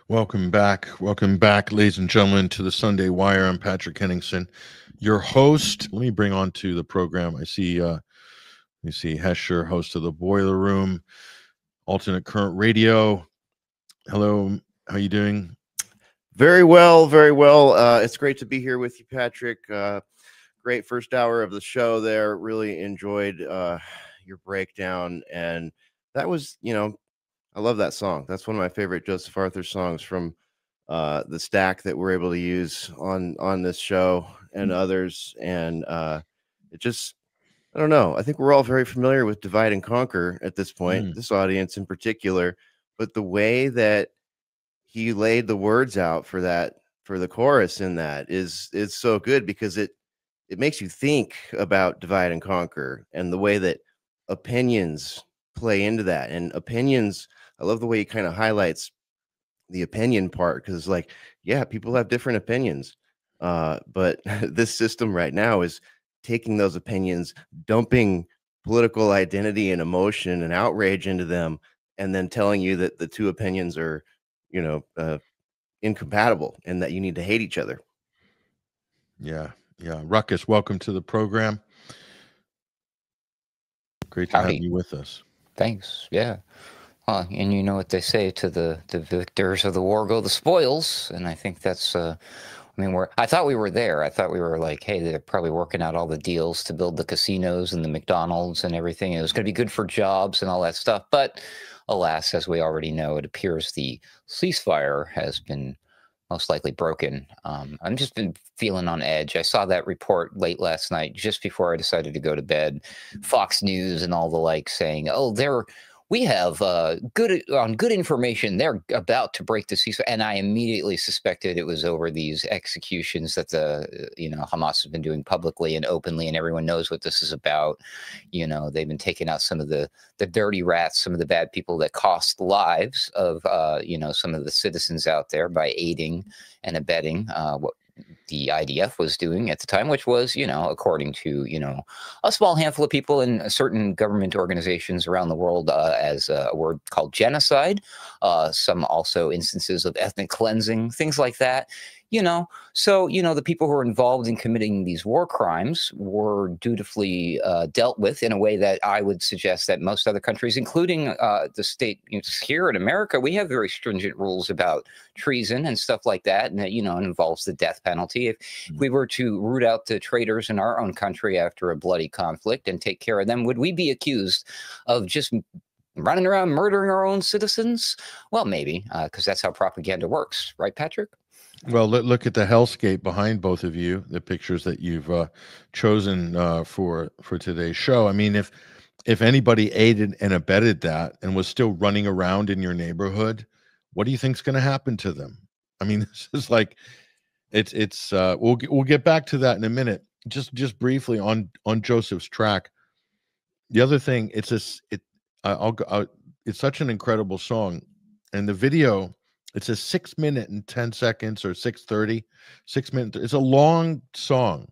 Welcome back, ladies and gentlemen, to the Sunday Wire. I'm Patrick Henningsen, your host. Let me bring on to the program. I see, you see Hesher, host of the Boiler Room, Alternate Current Radio. Hello, how you doing? Very well, very well. It's great to be here with you, Patrick. Great first hour of the show there. Really enjoyed your breakdown, and that was, I love that song. That's one of my favorite Joseph Arthur songs from the stack that we're able to use on this show and others. And it just, I don't know. I think we're all very familiar with Divide and Conquer at this point, this audience in particular, but the way that he laid the words out for the chorus in that is so good, because it makes you think about divide and conquer and the way that opinions play into that. And opinions, I love the way he kind of highlights the opinion part, because like, yeah, people have different opinions, but this system right now is taking those opinions, dumping political identity and emotion and outrage into them, and then telling you that the two opinions are incompatible and that you need to hate each other. Yeah. Ruckus, welcome to the program. Great to have you with us. Thanks. Yeah. And you know what they say, to the victors of the war go the spoils. And I think that's, I thought we were there. I thought we were like, hey, they're probably working out all the deals to build the casinos and the McDonald's and everything. It was going to be good for jobs and all that stuff. But alas, as we already know, it appears the ceasefire has been most likely broken. I've just been feeling on edge. I saw that report late last night, just before I decided to go to bed. Fox News and all the like saying, oh, we have good information. They're about to break the ceasefire, and I immediately suspected it was over these executions that Hamas has been doing publicly and openly, and everyone knows what this is about. They've been taking out some of the dirty rats, some of the bad people that cost lives of some of the citizens out there by aiding and abetting what the IDF was doing at the time, which was, according to, a small handful of people in certain government organizations around the world, as a word called genocide. Some also instances of ethnic cleansing, things like that. So, the people who were involved in committing these war crimes were dutifully dealt with in a way that I would suggest that most other countries, including the state here in America, we have very stringent rules about treason and stuff like that. And, it involves the death penalty. If we were to root out the traitors in our own country after a bloody conflict and take care of them, would we be accused of just running around murdering our own citizens? Well, maybe, because that's how propaganda works. Right, Patrick? Well, look at the hellscape behind both of you, the pictures that you've chosen for today's show. I mean, if anybody aided and abetted that and was still running around in your neighborhood, what do you think's going to happen to them? I mean, this is like, we'll get back to that in a minute. Just briefly on Joseph's track. The other thing, it's such an incredible song, and the video. It's a 6 minute and 10 seconds or 6:30, 6 minutes. It's a long song.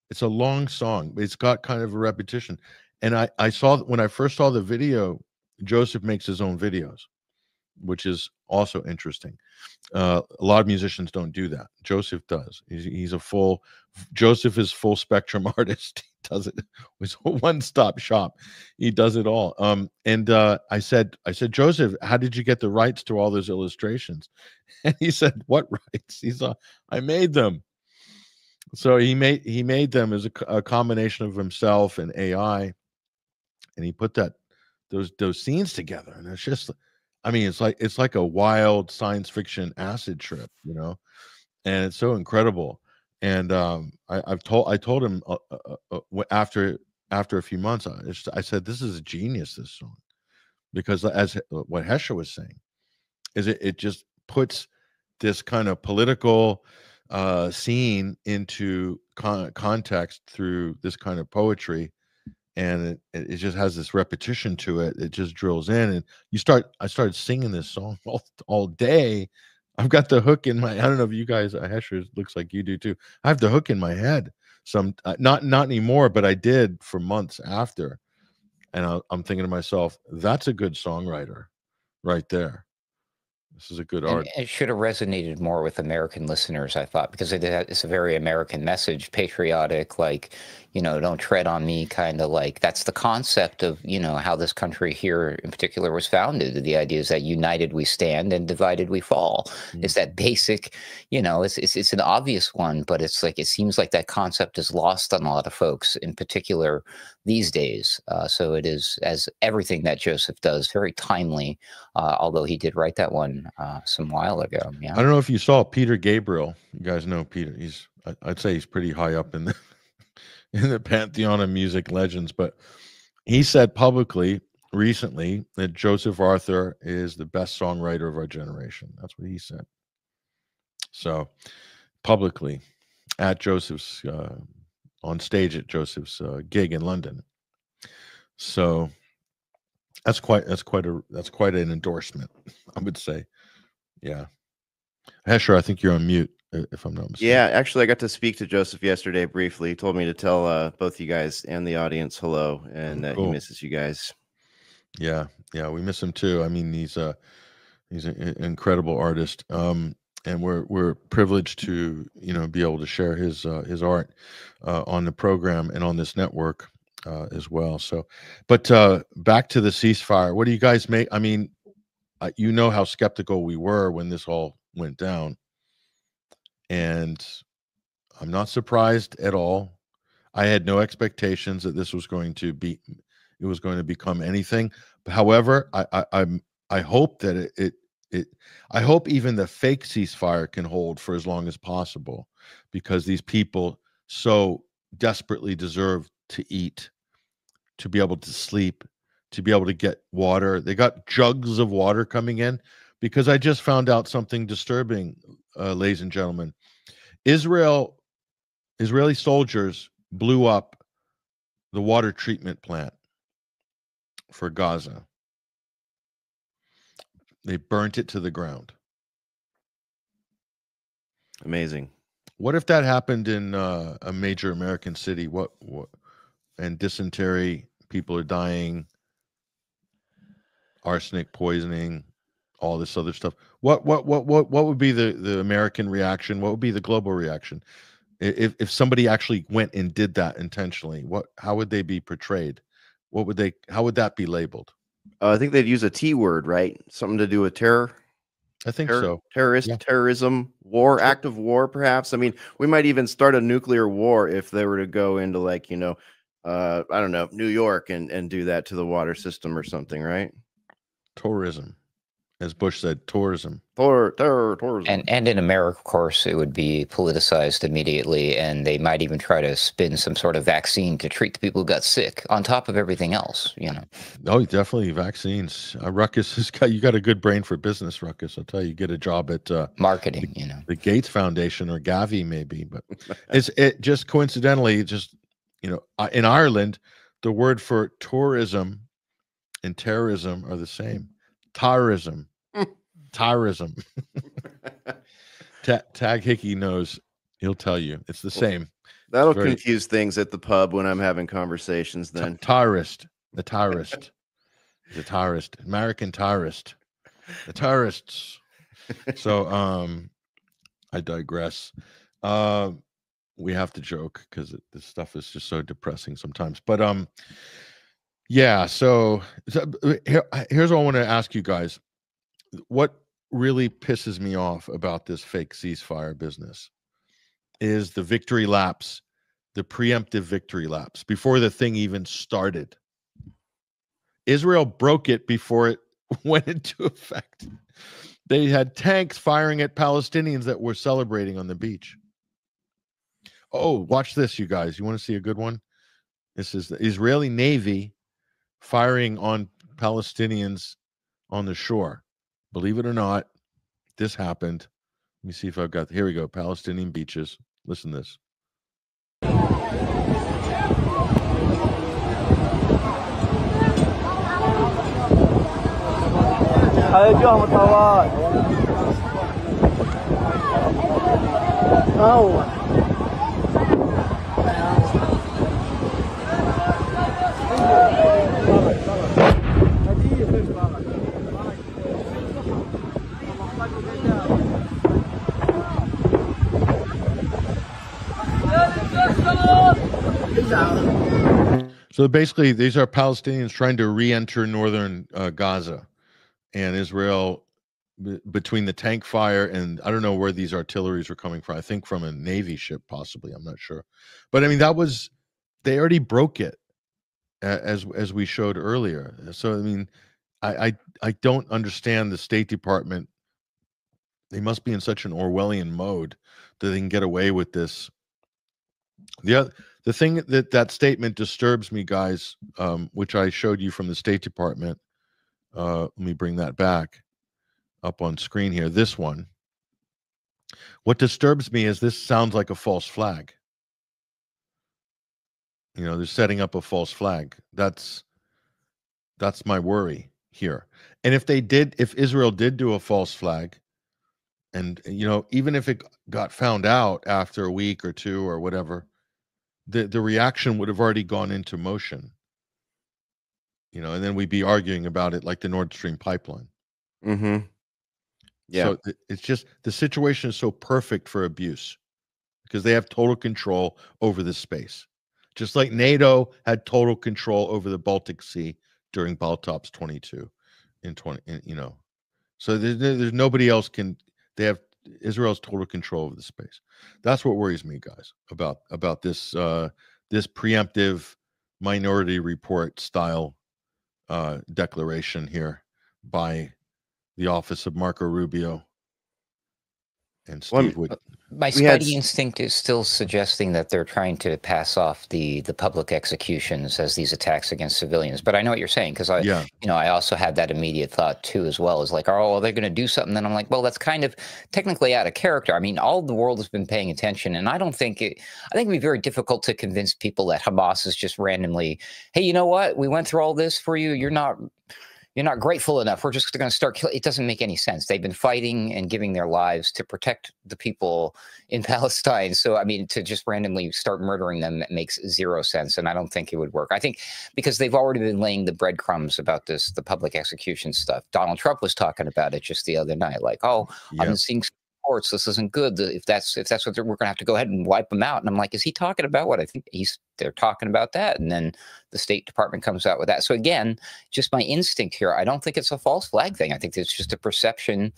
It's a long song, but it's got kind of a repetition. And I saw, when I first saw the video, Joseph makes his own videos, which is also interesting. A lot of musicians don't do that. Joseph does. Joseph is full spectrum artist. He does it. It's a one-stop shop. He does it all. And I said, Joseph, how did you get the rights to all those illustrations? And he said, what rights? I made them. So he made them as a combination of himself and AI, and he put those scenes together, and it's just, I mean, it's like a wild science fiction acid trip, and it's so incredible. And I told him after a few months, I said, this is a genius, this song, because as what Hesher was saying, is it just puts this kind of political scene into context through this kind of poetry, and it just has this repetition to it. It just drills in, and I started singing this song all day. I've got the hook in I don't know if you guys, Hesher, looks like you do too. I have the hook in my head. Not anymore, but I did for months after. And I'm thinking to myself, that's a good songwriter right there. This is a good And art. it should have resonated more with American listeners, I thought, because it's a very American message, patriotic, like, you know, don't tread on me, kind of like that's the concept of, you know, how this country here in particular was founded. The idea is that united we stand and divided we fall. It's that basic, you know, it's an obvious one, but it's like it seems like that concept is lost on a lot of folks, in particular these days. So it is, as everything that Joseph does, very timely, although he did write that one some while ago. Yeah. I don't know if you saw Peter Gabriel. You guys know Peter. I'd say he's pretty high up in the in the pantheon of music legends, but he said publicly recently that Joseph Arthur is the best songwriter of our generation. That's what he said. So publicly at Joseph's on stage at Joseph's gig in London. So that's quite an endorsement, I would say. Yeah. Hesher, I think you're on mute, if I'm not mistaken. Yeah, actually, I got to speak to Joseph yesterday briefly. He told me to tell both you guys and the audience hello, and that he misses you guys. Yeah, we miss him too. I mean, he's an incredible artist, and we're privileged to, you know, be able to share his art on the program and on this network as well. So, but back to the ceasefire. What do you guys make? I mean, you know how skeptical we were when this all went down, and I'm not surprised at all. I had no expectations that this was going to become anything. However, I hope that I hope even the fake ceasefire can hold for as long as possible, because these people so desperately deserve to eat, to be able to sleep, to be able to get water. They got jugs of water coming in, because I just found out something disturbing, ladies and gentlemen. Israeli soldiers blew up the water treatment plant for Gaza. They burnt it to the ground. Amazing. What if that happened in a major American city? What and dysentery, people are dying, arsenic poisoning, all this other stuff. What would be the American reaction? What would be the global reaction if somebody actually went and did that intentionally? How would they be portrayed? How would that be labeled? I think they'd use a T word, right? Something to do with terror. I think so. Terrorism, war, act of war, perhaps. I mean, we might even start a nuclear war if they were to go into, like, you know, I don't know, New York and do that to the water system or something, right? Tourism, as Bush said, tourism. Tourism. And in America, of course, it would be politicized immediately, and they might even try to spin some sort of vaccine to treat the people who got sick on top of everything else, you know. Oh, definitely vaccines. Ruckus you got a good brain for business, Ruckus. I'll tell you, get a job at marketing, you know, the Gates Foundation or Gavi maybe, but it just coincidentally, just, you know, in Ireland, the word for tourism and terrorism are the same. Terrorism. Terrorism. Tag Hickey knows. He'll tell you it's the same. That'll confuse things at the pub when I'm having conversations. Then terrorist, the terrorist, the terrorist, American terrorist, the terrorists. So I digress. We have to joke because this stuff is just so depressing sometimes. But yeah. So here's what I want to ask you guys. What really pisses me off about this fake ceasefire business is the victory laps, the preemptive victory laps before the thing even started. Israel broke it before it went into effect. They had tanks firing at Palestinians that were celebrating on the beach. Oh, watch this, you guys. You want to see a good one? This is the Israeli Navy firing on Palestinians on the shore. Believe it or not, this happened. Let me see if I've got, here we go, Palestinian beaches. Listen to this. So basically, these are Palestinians trying to re-enter northern Gaza, and Israel between the tank fire and I don't know where these artilleries were coming from. I think from a Navy ship, possibly. I'm not sure, but I mean they already broke it as we showed earlier. So I mean, I don't understand the State Department. They must be in such an Orwellian mode that they can get away with this. The thing that statement disturbs me, guys, which I showed you from the State Department. Let me bring that back up on screen here. This one. What disturbs me is this sounds like a false flag. You know, they're setting up a false flag. That's my worry here. And if Israel did do a false flag, and you know, even if it got found out after a week or two or whatever, the reaction would have already gone into motion. You know, and then we'd be arguing about it like the Nord Stream pipeline. Mm-hmm. Yeah. So it's just the situation is so perfect for abuse because they have total control over this space. Just like NATO had total control over the Baltic Sea during Baltops 22 you know. So there's nobody else they have Israel's total control over the space. That's what worries me, guys, about this this preemptive Minority Report style declaration here by the office of Marco Rubio and Steve Wood. My spidey instinct is still suggesting that they're trying to pass off the public executions as these attacks against civilians. But I know what you're saying because you know, I also had that immediate thought too, as well as like, oh, well, they're going to do something. Then I'm like, well, that's kind of technically out of character. I mean, all the world has been paying attention, and I think it'd be very difficult to convince people that Hamas is just randomly, hey, you know what? We went through all this for you. You're not grateful enough. We're just going to start killing. It doesn't make any sense. They've been fighting and giving their lives to protect the people in Palestine. So, I mean, to just randomly start murdering them makes zero sense. And I don't think it would work. I think because they've already been laying the breadcrumbs about this, the public execution stuff. Donald Trump was talking about it just the other night. Like, oh, I've been seeing reports. This isn't good. If that's what we're going to have to go ahead and wipe them out. And I'm like, is he talking about what? I think they're talking about that. And then the State Department comes out with that. So again, just my instinct here, I don't think it's a false flag thing. I think it's just a perception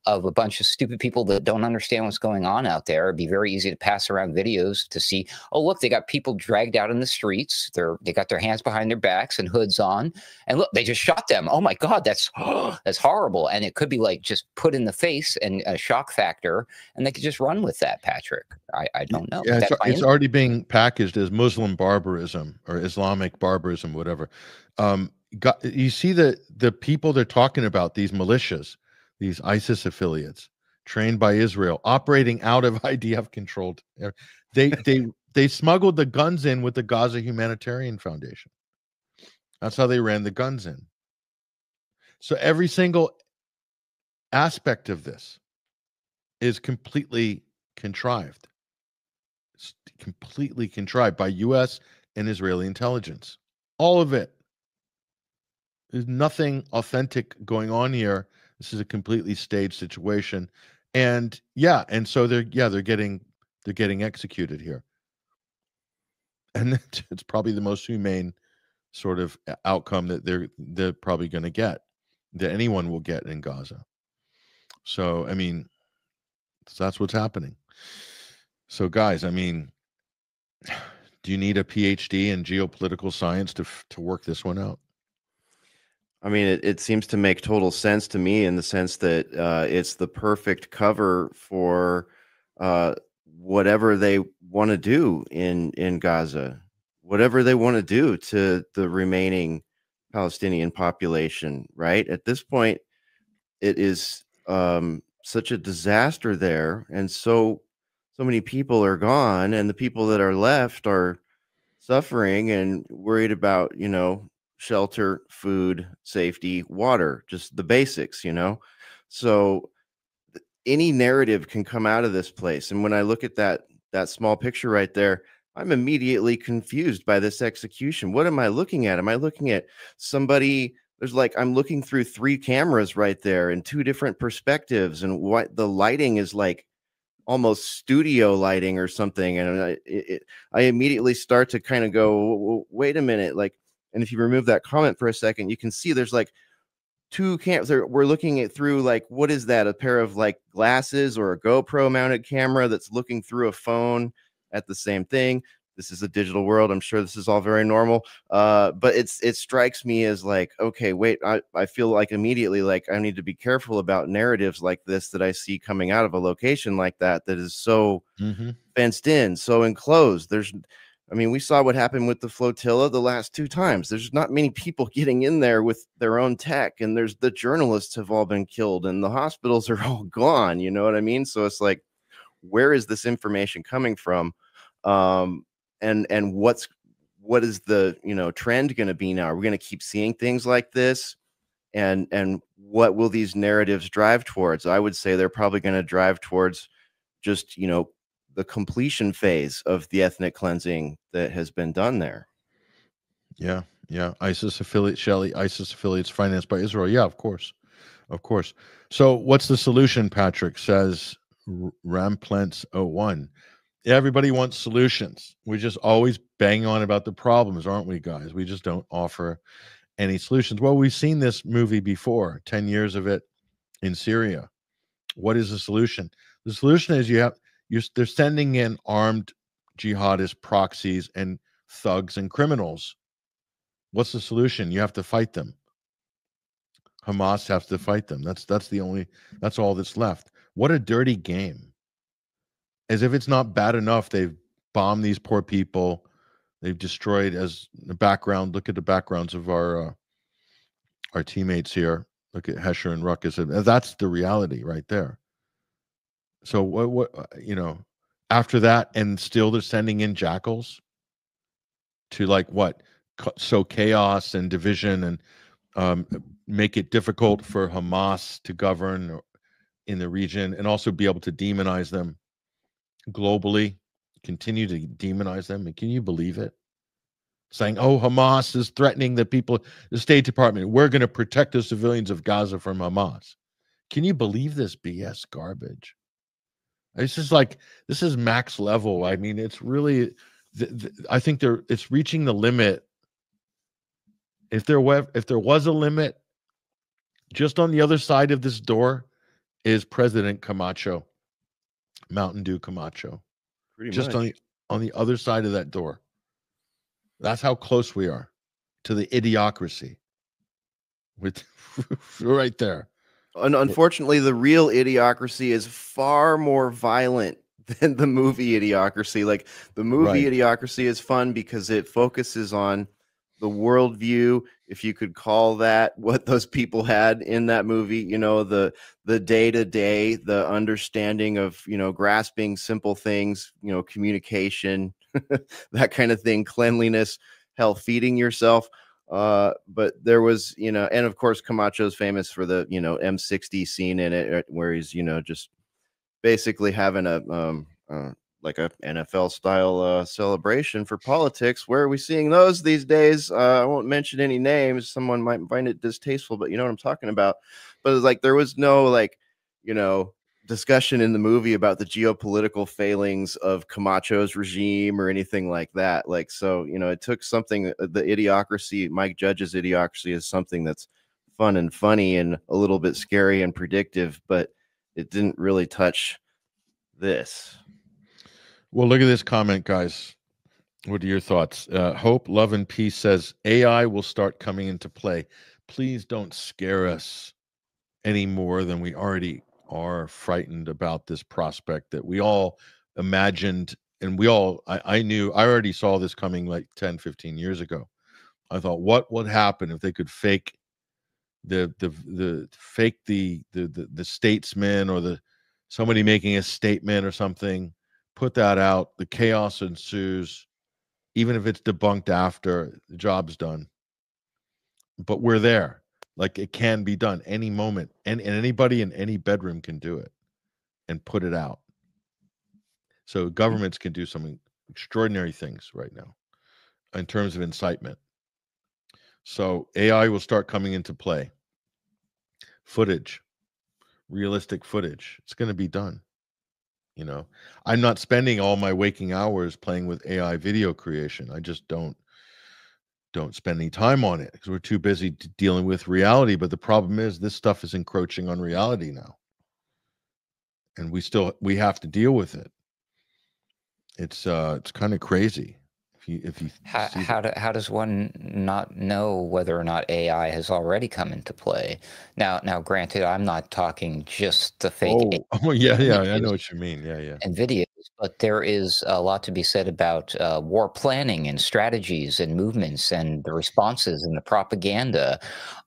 of a bunch of stupid people that don't understand what's going on out there. It'd be very easy to pass around videos to see, oh, look, they got people dragged out in the streets. They got their hands behind their backs and hoods on. And look, they just shot them. Oh my God, that's horrible. And it could be like just put in the face and a shock factor, and they could just run with that, Patrick. I don't know. Yeah, it's already being packaged as Muslim barbarism or Islamic barbarism, whatever. You see the people they're talking about, these militias, these ISIS affiliates trained by Israel, operating out of IDF controlled. They smuggled the guns in with the Gaza Humanitarian Foundation. That's how they ran the guns in. So every single aspect of this is completely contrived. It's completely contrived by U.S. and Israeli intelligence. All of it. There's nothing authentic going on here. This is a completely staged situation, and so they're getting executed here, and it's probably the most humane sort of outcome that they're probably going to get, that anyone will get in Gaza. So I mean, that's what's happening. So guys, I mean, do you need a PhD in geopolitical science to work this one out? I mean, it seems to make total sense to me in the sense that it's the perfect cover for whatever they want to do in Gaza, whatever they want to do to the remaining Palestinian population, right? At this point, it is such a disaster there, and so many people are gone, and the people that are left are suffering and worried about, you know, shelter, food, safety, water, just the basics, you know. So any narrative can come out of this place. And when I look at that small picture right there, I'm immediately confused by this execution. What am I looking at? Am I looking at somebody? I'm looking through 3 cameras right there in 2 different perspectives, and what the lighting is like almost studio lighting or something, and I immediately start to kind of go, wait a minute, like, and if you remove that comment for a second, you can see there's like two cams. We're looking at through, like, what is that? A pair of like glasses or a GoPro mounted camera that's looking through a phone at the same thing. This is a digital world. I'm sure this is all very normal. But it strikes me as like, okay, wait, I feel like immediately like I need to be careful about narratives like this that I see coming out of a location like that is so fenced in, so enclosed. I mean, we saw what happened with the flotilla the last 2 times. There's not many people getting in there with their own tech, and the journalists have all been killed, and the hospitals are all gone. You know what I mean? So it's like, where is this information coming from? And what is the, you know, trend going to be now? Are we going to keep seeing things like this? And what will these narratives drive towards? I would say they're probably going to drive towards just, you know, the completion phase of the ethnic cleansing that has been done there. Yeah, yeah. ISIS affiliate, Shelley, ISIS affiliates financed by Israel. Yeah, of course. Of course. So what's the solution, Patrick, says Ramplants01. Everybody wants solutions. We just always bang on about the problems, aren't we, guys? We just don't offer any solutions. Well, we've seen this movie before, 10 years of it in Syria. What is the solution? The solution is they're sending in armed jihadist proxies and thugs and criminals. What's the solution? You have to fight them. Hamas has to fight them. That's all that's left. What a dirty game. As if it's not bad enough, they've bombed these poor people. They've destroyed, as the background. Look at the backgrounds of our teammates here. Look at Hesher and Ruckus. That's the reality right there. So what you know, after that, and still they're sending in jackals to, like, what? So chaos and division, and make it difficult for Hamas to govern in the region, and also be able to demonize them globally, continue to demonize them. And can you believe it? Saying, oh, Hamas is threatening the people, the State Department. We're going to protect the civilians of Gaza from Hamas. Can you believe this BS garbage? This is max level. I mean, it's really, I think it's reaching the limit. If there was a limit, just on the other side of this door is President Camacho, Mountain Dew Camacho. Pretty just much. on the other side of that door. That's how close we are to the idiocracy. With right there. And unfortunately, the real idiocracy is far more violent than the movie Idiocracy. Like, the movie Idiocracy is fun because it focuses on the worldview, if you could call that, what those people had in that movie, you know, the day-to-day, the understanding of, you know, grasping simple things, you know, communication, that kind of thing, cleanliness, hell, feeding yourself. But there was, you know, and of course Camacho's famous for the, you know, M60 scene in it, where he's, you know, just basically having a like a NFL style celebration for politics. Where are we seeing those these days? I won't mention any names. Someone might find it distasteful, but you know what I'm talking about. But it's like, there was no, like, you know, discussion in the movie about the geopolitical failings of Camacho's regime or anything like that. Like, so, you know, it took something, the Idiocracy, Mike Judge's Idiocracy, is something that's fun and funny and a little bit scary and predictive, but it didn't really touch this. Well, look at this comment, guys. What are your thoughts? Hope, Love, and Peace says AI will start coming into play. Please don't scare us any more than we already are frightened about this prospect that we all imagined. And I knew, I already saw this coming like 10, 15 years ago. I thought, what would happen if they could fake the statesman, or somebody making a statement or something, put that out, the chaos ensues. Even if it's debunked after, the job's done. But we're there. Like, it can be done any moment, and anybody in any bedroom can do it and put it out. So governments can do some extraordinary things right now in terms of incitement. So AI will start coming into play. Footage, realistic footage. It's going to be done. You know, I'm not spending all my waking hours playing with AI video creation. I just don't spend any time on it because we're too busy dealing with reality. But the problem is this stuff is encroaching on reality now, and we have to deal with it. It's kind of crazy if you see that. How does one not know whether or not AI has already come into play? Now, granted, I'm not talking just the fake Oh yeah, yeah, I know images what you mean. Yeah, yeah. and videos, but there is a lot to be said about war planning and strategies and movements and the responses and the propaganda.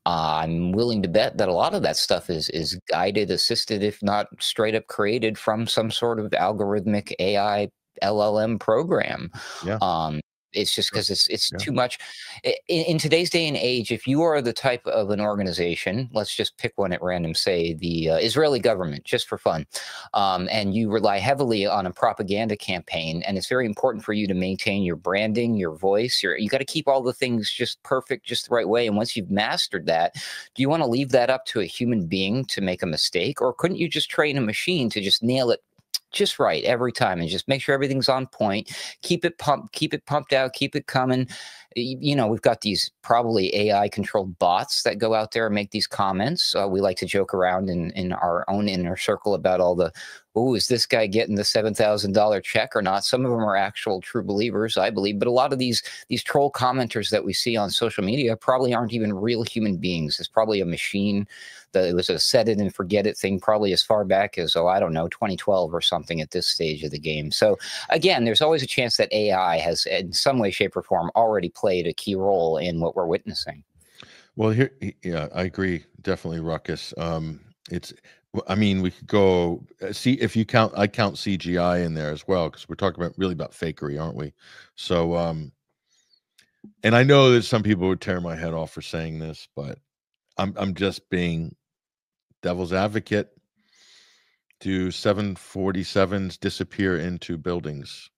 I'm willing to bet that a lot of that stuff is guided, assisted, if not straight up created from some sort of algorithmic AI LLM program. Yeah. It's just Sure. because it's Yeah. too much. In today's day and age, if you are the type of an organization, let's just pick one at random, say the Israeli government, just for fun, and you rely heavily on a propaganda campaign, and it's very important for you to maintain your branding, your voice, you got to keep all the things just perfect, just the right way. And once you've mastered that, do you want to leave that up to a human being to make a mistake, or couldn't you just train a machine to just nail it just right every time and just make sure everything's on point, keep it pumped out, keep it coming? You know, we've got these probably AI controlled bots that go out there and make these comments. We like to joke around in our own inner circle about all the, oh, is this guy getting the $7,000 check or not? Some of them are actual true believers, I believe, but a lot of these troll commenters that we see on social media probably aren't even real human beings. It's probably a machine. That it was a set it and forget it thing, probably as far back as, I don't know, 2012 or something at this stage of the game. So again, there's always a chance that AI has in some way, shape, or form already played a key role in what we're witnessing. Well, here, yeah, I agree. Definitely, Ruckus. I mean, we could go see if you count. I count CGI in there as well because we're talking about fakery, aren't we? So, and I know that some people would tear my head off for saying this, but I'm just being devil's advocate. Do 747s disappear into buildings?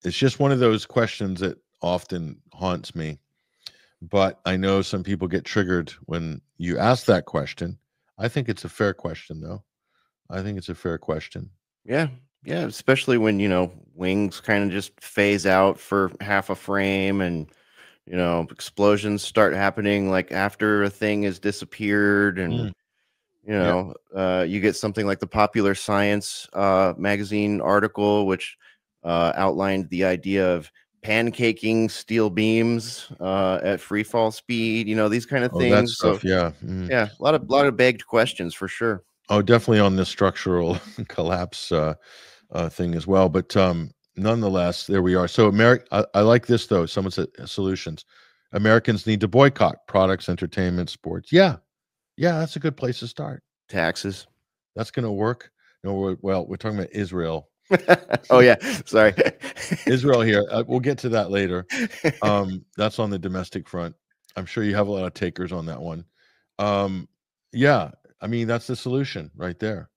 It's just one of those questions that often haunts me. But I know some people get triggered when you ask that question. I think it's a fair question, though. I think it's a fair question. Yeah. Yeah. Especially when, wings kind of just phase out for half a frame and, explosions start happening like after a thing has disappeared. And, you get something like the Popular Science magazine article, which outlined the idea of pancaking steel beams at free fall speed, these kind of Oh, that things. So stuff, yeah. yeah, a lot of begged questions for sure. Oh, definitely on the structural collapse thing as well. But nonetheless, there we are. So I like this though. Someone said solutions. Americans need to boycott products, entertainment, sports. Yeah, that's a good place to start. Taxes. That's going to work. No, we're talking about Israel. Oh yeah, sorry. Israel here. We'll get to that later. That's on the domestic front. I'm sure you have a lot of takers on that one. Yeah, I mean that's the solution right there.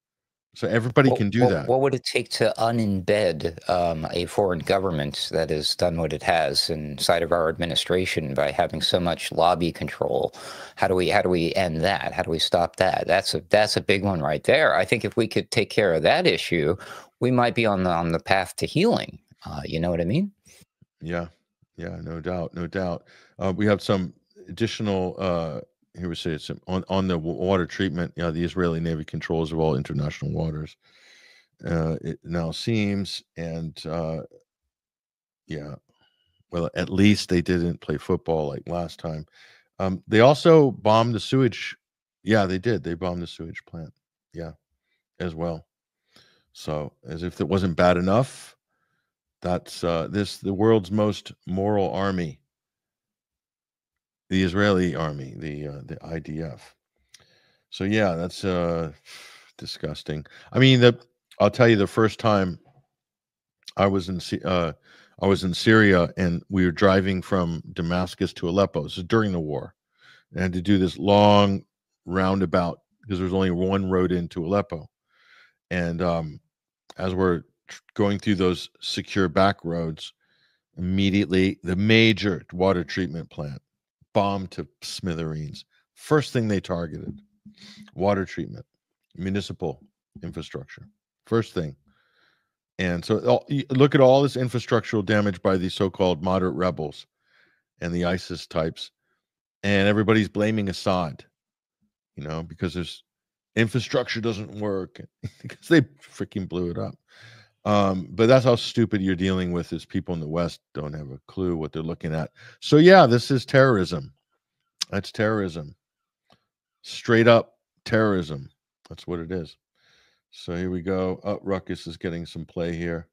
So everybody can do that. What would it take to unembed a foreign government that has done what it has inside of our administration by having so much lobby control? How do we end that? How do we stop that? That's a big one right there. I think if we could take care of that issue, we might be on the path to healing. You know what I mean? Yeah, no doubt, no doubt. We have some additional. Here we say it's on the water treatment. The Israeli Navy controls of all international waters. It now seems, and yeah, well, at least they didn't play football like last time. They also bombed the sewage. Yeah, they did. They bombed the sewage plant. Yeah, as well. So as if it wasn't bad enough, that's the world's most moral army. The Israeli army, the IDF. So yeah, that's disgusting. I mean, I'll tell you, the first time I was in Syria, and we were driving from Damascus to Aleppo. This is during the war, and I had to do this long roundabout because there was only one road into Aleppo. And as we're going through those secure back roads, immediately the major water treatment plant bombed to smithereens. First thing they targeted, water treatment, municipal infrastructure. First thing. And so look at all this infrastructural damage by these so-called moderate rebels and the ISIS types. And everybody's blaming Assad, you know, because there's infrastructure doesn't work because they freaking blew it up. But that's how stupid you're dealing with is people in the West don't have a clue what they're looking at. So yeah, this is terrorism. That's terrorism. Straight up terrorism. That's what it is. So here we go. Oh, Ruckus is getting some play here.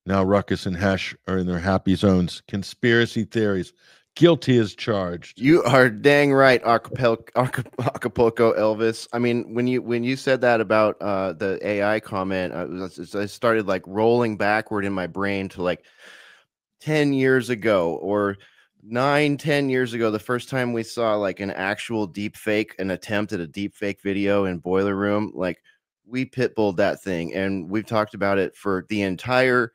Now Ruckus and Hesh are in their happy zones. Conspiracy theories. Guilty as charged. You are dang right, Acapulco Elvis. I mean, when you said that about the AI comment, I started like rolling backward in my brain to like 10 years ago or 9-10 years ago, the first time we saw like an actual deep fake, an attempt at a deep fake video in Boiler Room. Like, we pitbulled that thing, and we've talked about it for the entire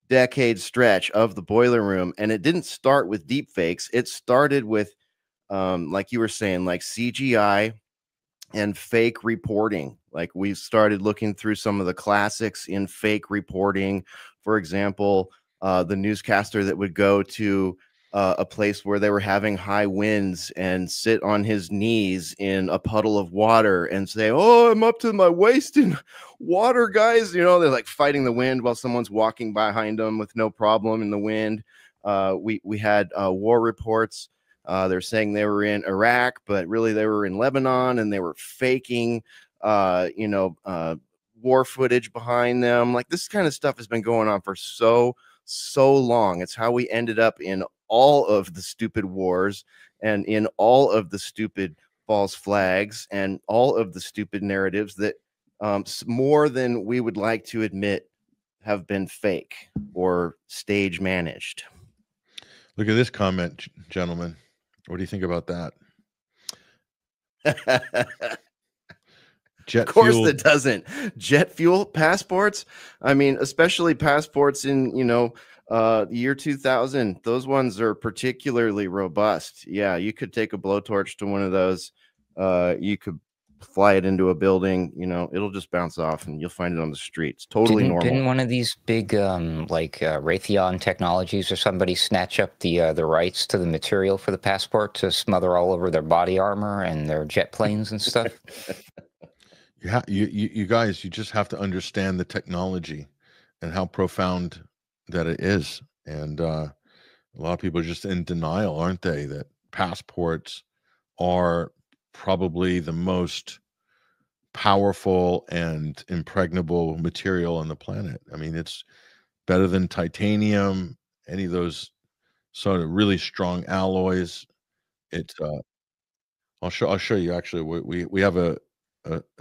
decade stretch of the Boiler Room. And it didn't start with deep fakes. It started with like you were saying, like CGI and fake reporting. Like, we started looking through some of the classics in fake reporting. For example, the newscaster that would go to a place where they were having high winds and sit on his knees in a puddle of water and say, "Oh, I'm up to my waist in water, guys." You know, they're like fighting the wind while someone's walking behind them with no problem in the wind. We had war reports. They're saying they were in Iraq, but really they were in Lebanon, and they were faking, war footage behind them. Like, this kind of stuff has been going on for so long. It's how we ended up in all of the stupid wars and in all of the stupid false flags and all of the stupid narratives that more than we would like to admit have been fake or stage managed. Look at this comment, gentlemen. What do you think about that? Jet of course fuel. That doesn't. Jet fuel passports. I mean, especially passports in, the year 2000. Those ones are particularly robust. Yeah, you could take a blowtorch to one of those. You could fly it into a building. It'll just bounce off and you'll find it on the streets. Totally normal. Didn't one of these big Raytheon Technologies or somebody snatch up the rights to the material for the passport to smother all over their body armor and their jet planes and stuff? You guys, you just have to understand the technology and how profound that it is. And a lot of people are just in denial, aren't they, that passports are probably the most powerful and impregnable material on the planet. I mean, it's better than titanium, any of those sort of really strong alloys. It's I'll show you. Actually, we have a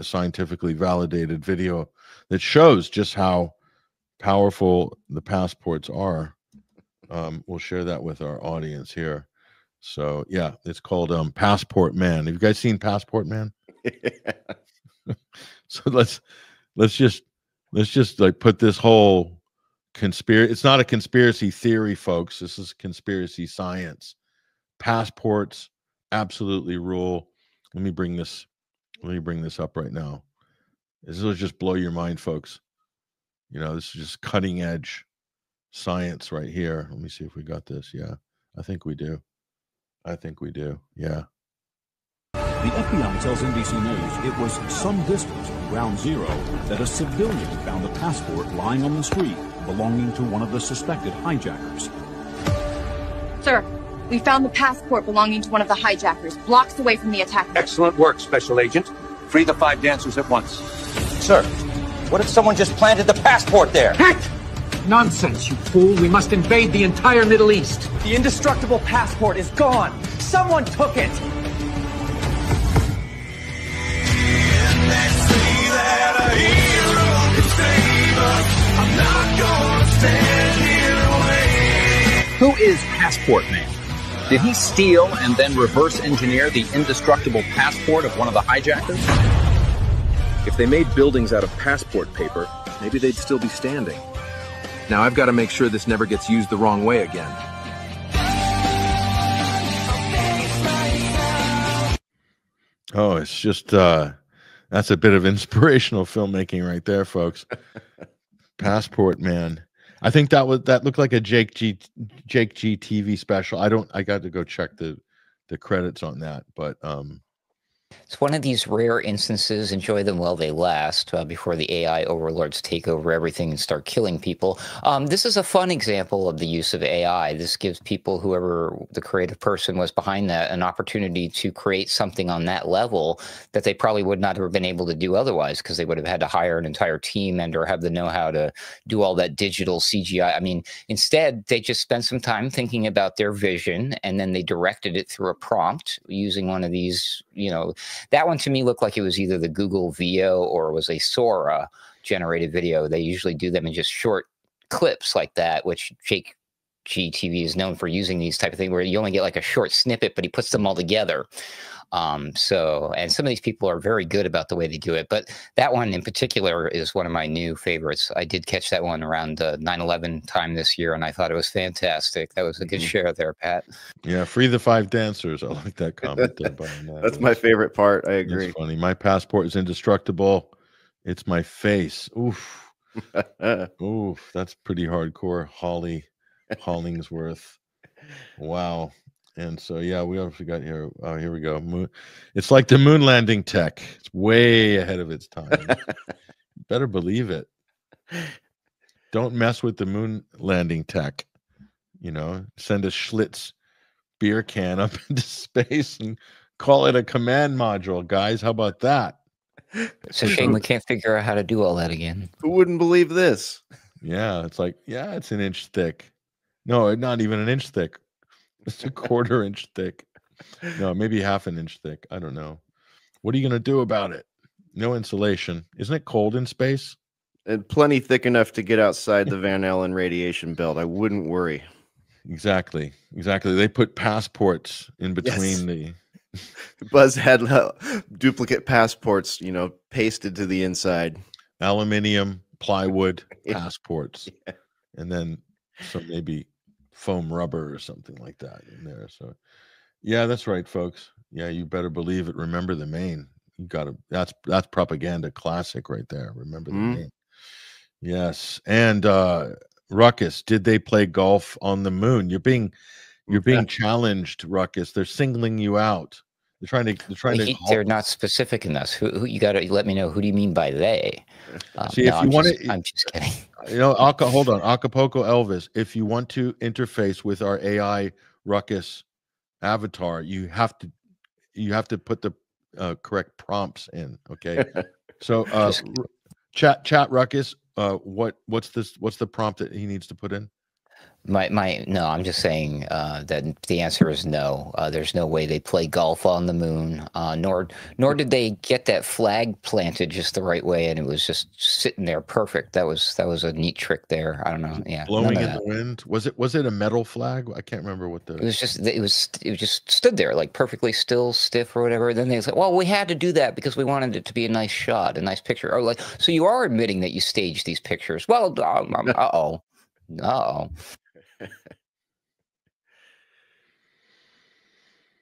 scientifically validated video that shows just how powerful the passports are. We'll share that with our audience here. So yeah, it's called Passport Man. Have you guys seen Passport Man? So let's just like put this whole conspiracy. It's not a conspiracy theory, folks. This is conspiracy science. Passports absolutely rule. Let me bring this up right now. This will just blow your mind, folks. This is just cutting edge science right here. Let me see if we got this. Yeah, I think we do. Yeah. The FBI tells NBC News it was some distance from Ground Zero that a civilian found a passport lying on the street belonging to one of the suspected hijackers. Sir, we found the passport belonging to one of the hijackers, blocks away from the attacker. Excellent work, Special Agent. Free the 5 dancers at once. Sir, what if someone just planted the passport there? Heck! Nonsense, you fool. We must invade the entire Middle East. The indestructible passport is gone. Someone took it. Who is Passport Man? Did he steal and then reverse engineer the indestructible passport of one of the hijackers? If they made buildings out of passport paper, maybe they'd still be standing. Now I've got to make sure this never gets used the wrong way again. Oh, it's just That's a bit of inspirational filmmaking right there, folks. Passport Man. I think that looked like a Jake G TV special. I got to go check the credits on that, but it's one of these rare instances, enjoy them while they last, before the AI overlords take over everything and start killing people. This is a fun example of the use of AI. This gives people, whoever the creative person was behind that, an opportunity to create something on that level that they probably would not have been able to do otherwise, because they would have had to hire an entire team and or have the know-how to do all that digital CGI. I mean, instead, they just spent some time thinking about their vision, and then they directed it through a prompt using one of these, that one to me looked like it was either the Google VO or it was a Sora generated video. They usually do them in just short clips like that, which Jake GTV is known for using these type of things where you only get like a short snippet, but he puts them all together. And some of these people are very good about the way they do it, but that one in particular is one of my new favorites. I did catch that one around 9/11 time this year, and I thought it was fantastic. That was a good share there, Pat. Yeah, free the 5 dancers. I like that comment there. That's my favorite part. I agree. It's funny. My passport is indestructible. It's my face. Oof. Oof. That's pretty hardcore. Hollingsworth. Wow. And so, yeah, we also got here. Oh, here we go. It's like the moon landing tech. It's way ahead of its time. Better believe it. Don't mess with the moon landing tech. Send a Schlitz beer can up into space and call it a command module, guys. How about that? It's a shame we can't figure out how to do all that again. Who wouldn't believe this? Yeah, it's like, yeah, it's an inch thick. No, not even an inch thick. It's a 1/4 inch thick. No, maybe half an inch thick. I don't know. What are you going to do about it? No insulation. Isn't it cold in space? And plenty thick enough to get outside the Van Allen radiation belt. I wouldn't worry. Exactly. They put passports in between the... Buzz had duplicate passports, pasted to the inside. Aluminium, plywood passports. Yeah. And then some maybe foam rubber or something like that in there. So yeah, that's right, folks. Yeah, you better believe it. Remember the Maine. You gotta, that's propaganda classic right there. Remember the Maine. Yes. And Ruckus, did they play golf on the moon? You're being challenged, Ruckus. They're singling you out. They're not specific in this. Who you got to let me know. Who do you mean by they? See, no, if you want to, I'm just kidding. Hold on, Acapulco Elvis. If you want to interface with our AI Ruckus avatar, you have to put the correct prompts in. Okay. So chat Ruckus. What's the prompt that he needs to put in? No, I'm just saying that the answer is no. There's no way they play golf on the moon, nor did they get that flag planted just the right way, and it was just sitting there perfect. That was a neat trick there. I don't know. Yeah, blowing in the wind. Was it a metal flag? I can't remember what the. It just stood there like perfectly still, stiff or whatever. Then they said, well, we had to do that because we wanted it to be a nice shot, a nice picture. Or like, so you are admitting that you staged these pictures? Well, uh-oh.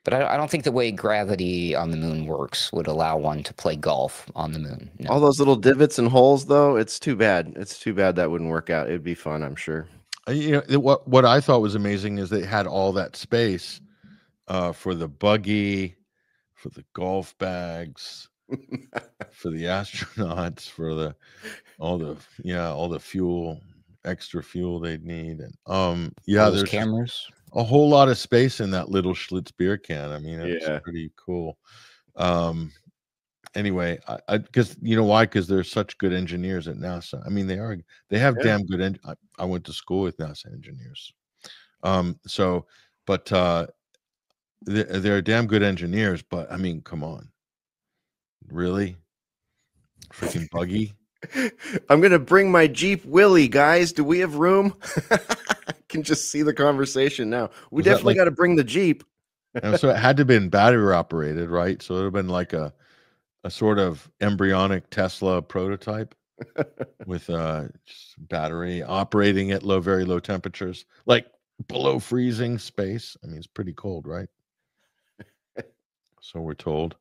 But I don't think the way gravity on the moon works would allow one to play golf on the moon. No. All those little divots and holes, though, it's too bad. It's too bad that wouldn't work out. It'd be fun, I'm sure. What I thought was amazing is they had all that space for the buggy, for the golf bags, for the astronauts, for all the fuel. Extra fuel they'd need, and there's cameras, a whole lot of space in that little Schlitz beer can. I mean, it's pretty cool. Anyway, because you know why? Because they're such good engineers at NASA. I mean, they have damn good. I went to school with NASA engineers, they're damn good engineers. But I mean, come on, really, freaking buggy. I'm going to bring my Jeep Willie, guys. Do we have room? I can just see the conversation now. We definitely got to bring the Jeep. And so it had to have been battery operated, right? So it would have been like a sort of embryonic Tesla prototype with just battery operating at very low temperatures, like below freezing space. I mean, it's pretty cold, right? So we're told.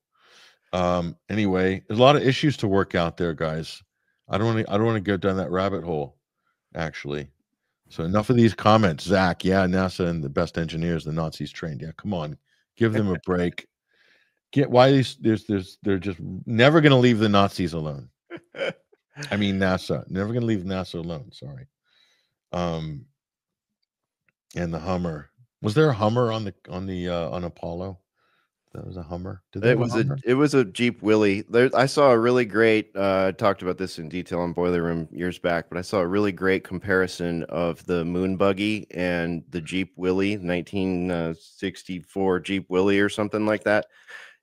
Anyway, there's a lot of issues to work out there, guys. I don't want to go down that rabbit hole, actually. So enough of these comments, Zach. Yeah, NASA and the best engineers the Nazis trained. Yeah, come on, give them a break. Get why they're just never going to leave the Nazis alone. I mean, NASA never going to leave NASA alone. Sorry. And the Hummer. Was there a Hummer on Apollo? That was a Hummer. It was a Jeep Willie. I saw a really great. I talked about this in detail on Boiler Room years back, but I saw a really great comparison of the moon buggy and the Jeep Willie, 1964 Jeep Willie or something like that.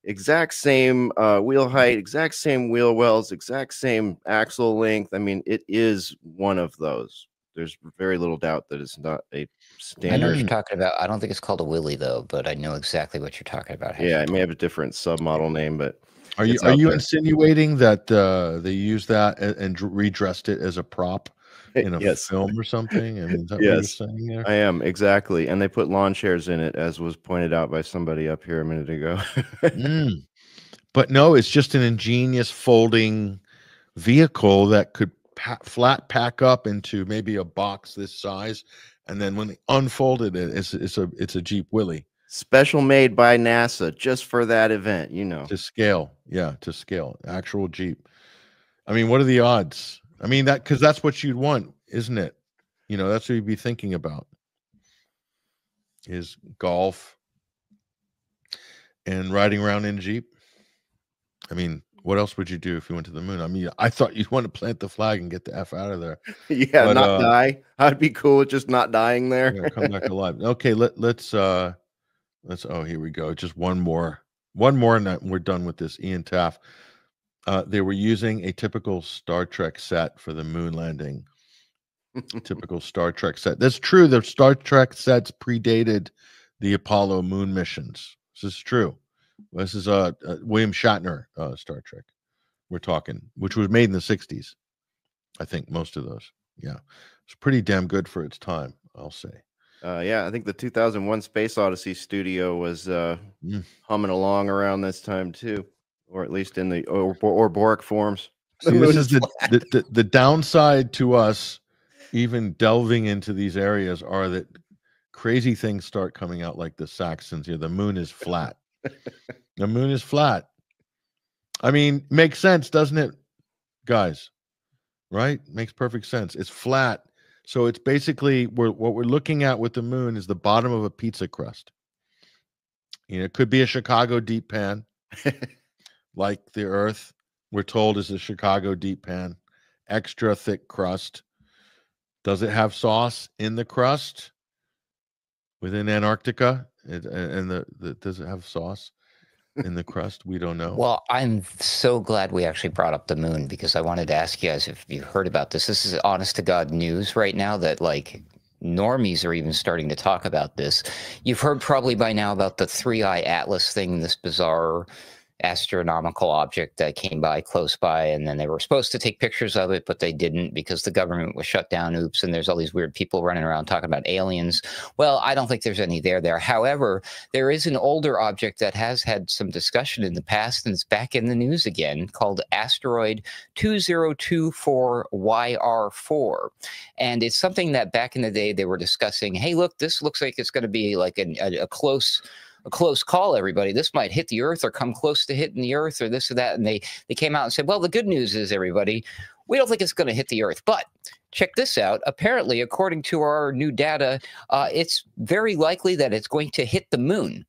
Exact same wheel height, exact same wheel wells, exact same axle length. I mean, it is one of those. There's very little doubt that it's not a standard. I know what you're talking about. I don't think it's called a Willie though, but I know exactly what you're talking about. Yeah, it may have a different submodel name, but are you insinuating that they used that and redressed it as a prop in a film or something? I mean, is that what you're saying there? I am, exactly. And they put lawn chairs in it, as was pointed out by somebody up here a minute ago. But no, it's just an ingenious folding vehicle that could flat pack up into maybe a box this size, and then when they unfolded it, it's a Jeep Willie, special made by NASA just for that event, to scale. Yeah, to scale, actual Jeep. I mean, what are the odds? I mean, because that's what you'd want, isn't it? That's what you'd be thinking about, is golf and riding around in a Jeep. I mean, what else would you do if you went to the moon? I mean, I thought you'd want to plant the flag and get the F out of there. Yeah, but, not die. I'd be cool with just not dying there. Yeah, come back alive. Okay, let's oh, here we go. Just one more, and we're done with this. Ian Taff. They were using a typical Star Trek set for the moon landing. Typical Star Trek set. That's true. The Star Trek sets predated the Apollo moon missions. This is true. This is William Shatner Star Trek we're talking, which was made in the 60s. I think most of those. Yeah. It's pretty damn good for its time, I'll say. Yeah, I think the 2001 Space Odyssey studio was humming along around this time too, or at least in the Orboric forms. See, this is the downside to us even delving into these areas are that crazy things start coming out like the Saxons here. The moon is flat. The moon is flat. I mean, makes sense, doesn't it, guys? Right? Makes perfect sense. It's flat. So it's basically what we're looking at with the moon is the bottom of a pizza crust. It could be a Chicago deep pan, like the Earth, we're told, is a Chicago deep pan. Extra thick crust. Does it have sauce in the crust within Antarctica? Does it have sauce in the crust? We don't know. Well, I'm so glad we actually brought up the moon, because I wanted to ask you guys if you heard about this. This is honest to God news right now that normies are even starting to talk about this. You've heard probably by now about the 3-eye Atlas thing, this bizarre astronomical object that came by close by, and then they were supposed to take pictures of it, but they didn't because the government was shut down. Oops. And there's all these weird people running around talking about aliens. Well, I don't think there's any there. However, there is an older object that has had some discussion in the past, and it's back in the news again, called asteroid 2024YR4. And it's something that back in the day they were discussing, hey, look, this looks like it's going to be like a close call, everybody. This might hit the Earth or come close to hitting the Earth or this or that. And they came out and said, well, the good news is, everybody, we don't think it's going to hit the Earth. But check this out. Apparently, according to our new data, it's very likely that it's going to hit the moon.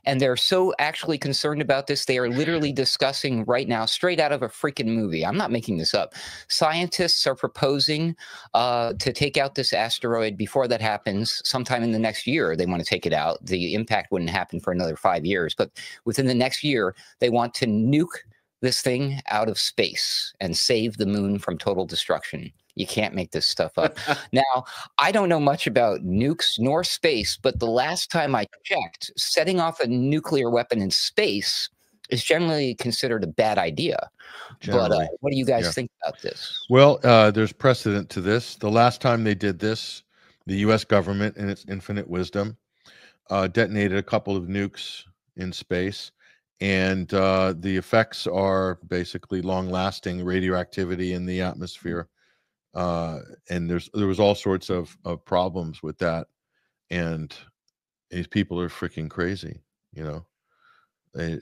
And they're so actually concerned about this, they are literally discussing right now, straight out of a freaking movie. I'm not making this up. Scientists are proposing to take out this asteroid before that happens. Sometime in the next year, they want to take it out. The impact wouldn't happen for another 5 years. But within the next year, they want to nuke this thing out of space and save the moon from total destruction. You can't make this stuff up. Now, I don't know much about nukes nor space, but the last time I checked, setting off a nuclear weapon in space is generally considered a bad idea. Generally. But what do you guys think about this? Well, there's precedent to this. The last time they did this, the U.S. government, in its infinite wisdom, detonated a couple of nukes in space, and the effects are basically long-lasting radioactivity in the atmosphere, and there was all sorts of problems with that, and these people are freaking crazy, you know. I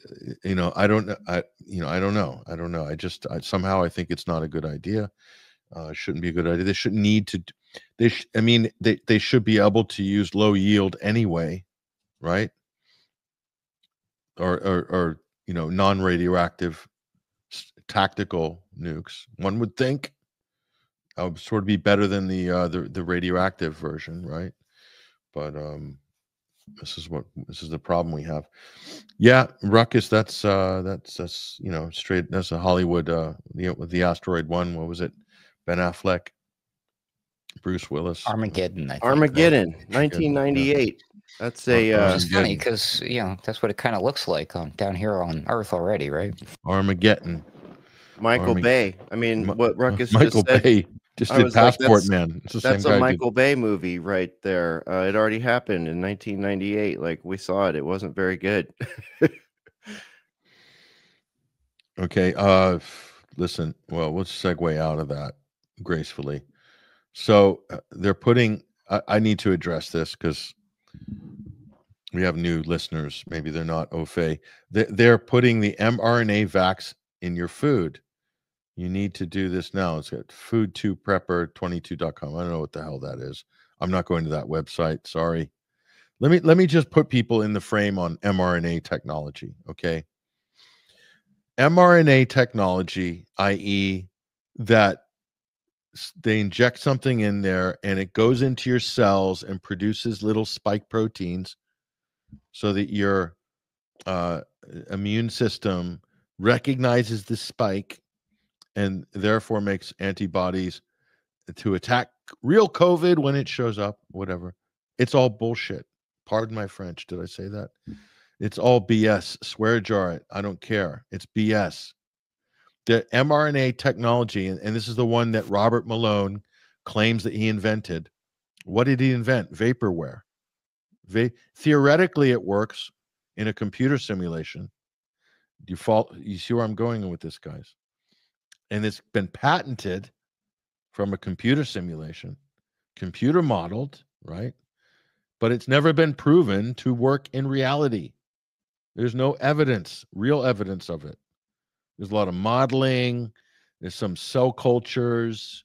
don't know. I don't know. Somehow I think it's not a good idea. Shouldn't be a good idea. They shouldn't need to. They should be able to use low yield anyway, right? Or non-radioactive tactical nukes. One would think would sort of be better than the radioactive version, right? But this is the problem we have. Yeah, Ruckus, that's straight. That's a Hollywood. With the asteroid one. What was it? Ben Affleck, Bruce Willis, Armageddon. I think, Armageddon, right? 1998. That's Which is funny because that's what it kind of looks like down here on Earth already, right? Armageddon. Michael Bay. I mean, what Ruckus Michael just said, Bay just did Passport Man. That's a Michael Bay movie right there. It already happened in 1998. Like, we saw it. It wasn't very good. Okay. Listen. Well, let's segue out of that gracefully. So they're putting. I need to address this because we have new listeners. Maybe they're not au fait. They're putting the mRNA vax in your food. You need to do this now. It's got food2prepper22.com. I don't know what the hell that is. I'm not going to that website. Sorry. Let me just put people in the frame on mRNA technology, okay? mRNA technology, i.e., that they inject something in there and it goes into your cells and produces little spike proteins so that your immune system recognizes the spike and therefore makes antibodies to attack real COVID when it shows up, whatever. It's all bullshit. Pardon my French. Did I say that? It's all BS. Swear jar it. I don't care. It's BS. The mRNA technology, and this is the one that Robert Malone claims that he invented. What did he invent? Vaporware. Theoretically, it works in a computer simulation. You see where I'm going with this, guys? And it's been patented from a computer simulation, computer modeled, right? But it's never been proven to work in reality. There's no evidence, real evidence of it. There's a lot of modeling. There's some cell cultures.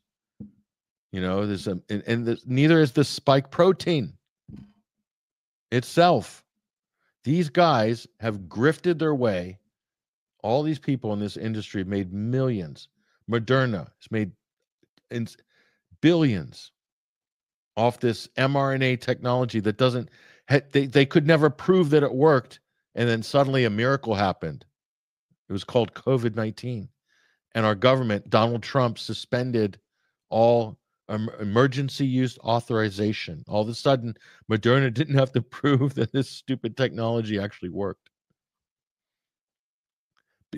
There's neither is the spike protein itself. These guys have grifted their way. All these people in this industry have made millions. Moderna has made billions off this mRNA technology that doesn't. They could never prove that it worked, and then suddenly a miracle happened. It was called COVID-19, and our government, Donald Trump, suspended all emergency use authorization. All of a sudden, Moderna didn't have to prove that this stupid technology actually worked.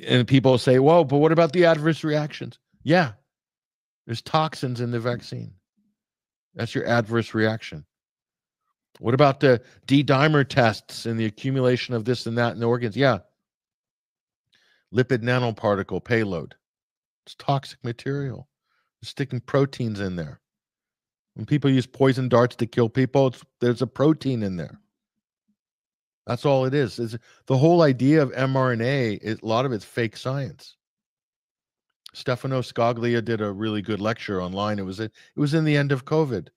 And people say, "Whoa, but what about the adverse reactions?" Yeah, there's toxins in the vaccine. That's your adverse reaction. What about the D-dimer tests and the accumulation of this and that in the organs? Yeah. Lipid nanoparticle payload. It's toxic material. They're sticking proteins in there. When people use poison darts to kill people, there's a protein in there. That's all it is. The whole idea of mRNA, a lot of it's fake science. Stefano Scaglia did a really good lecture online. It was in the end of COVID.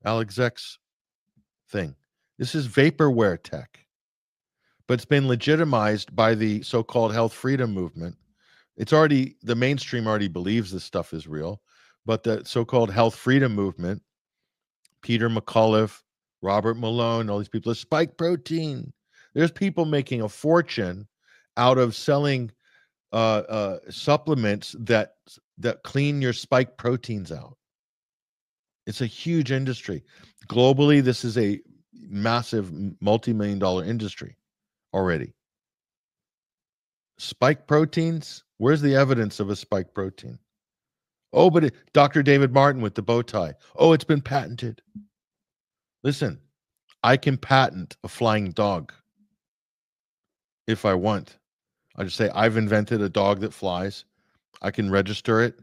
Alex Zek's thing. This is vaporware tech, but it's been legitimized by the so-called health freedom movement. The mainstream already believes this stuff is real, but the so-called health freedom movement, Peter McCullough, Robert Malone, all these people, spike protein. There's people making a fortune out of selling supplements that clean your spike proteins out. It's a huge industry. Globally, this is a massive multi-million-dollar industry already. Spike proteins, where's the evidence of a spike protein? Oh, but Dr. David Martin with the bow tie. Oh, it's been patented. Listen, I can patent a flying dog if I want. I just say, I've invented a dog that flies. I can register it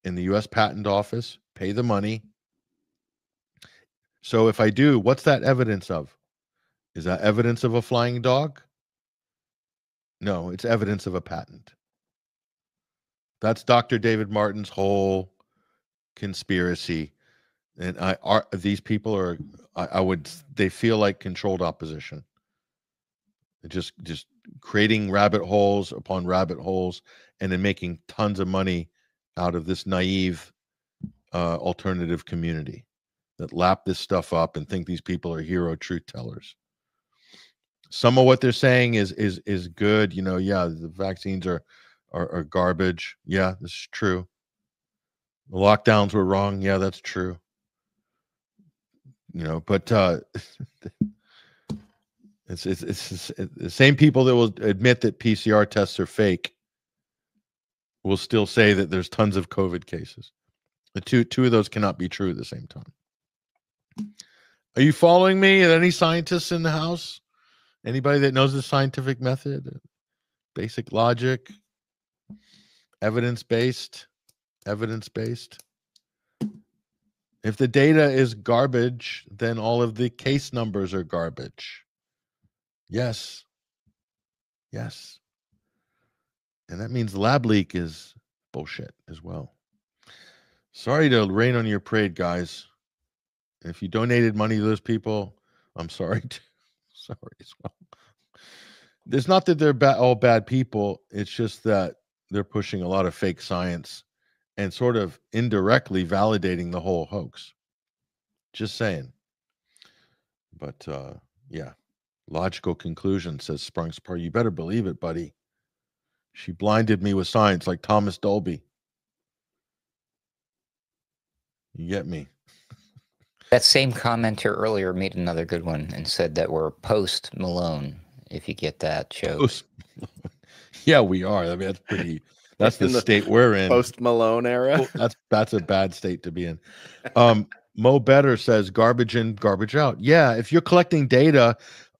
in the U.S. Patent Office, pay the money. So if I do, what's that evidence of? Is that evidence of a flying dog? No, it's evidence of a patent. That's Dr. David Martin's whole conspiracy. And these people are, they feel like controlled opposition. Just creating rabbit holes upon rabbit holes, and then making tons of money out of this naive alternative community that lap this stuff up and think these people are hero truth tellers. Some of what they're saying is good. You know, yeah, the vaccines are garbage. Yeah, this is true. The lockdowns were wrong. Yeah, that's true. You know, but it's the same people that will admit that PCR tests are fake will still say that there's tons of COVID cases. The two of those cannot be true at the same time. Are you following me? Any scientists in the house? Anybody that knows the scientific method, basic logic, evidence-based? If the data is garbage, then all of the case numbers are garbage. Yes. Yes. And that means lab leak is bullshit as well. Sorry to rain on your parade, guys. If you donated money to those people, I'm sorry too. Sorry as well. It's not that they're all bad people. It's just that they're pushing a lot of fake science and sort of indirectly validating the whole hoax. Just saying. But yeah, logical conclusion, says Sprung Spar. You better believe it, buddy. She blinded me with science like Thomas Dolby. You get me? That same commenter earlier made another good one and said that we're post Malone. If you get that joke. Yeah, we are. I mean, that's pretty. That's the state we're in. Post Malone era. That's a bad state to be in. Mo Better says garbage in, garbage out. Yeah, if you're collecting data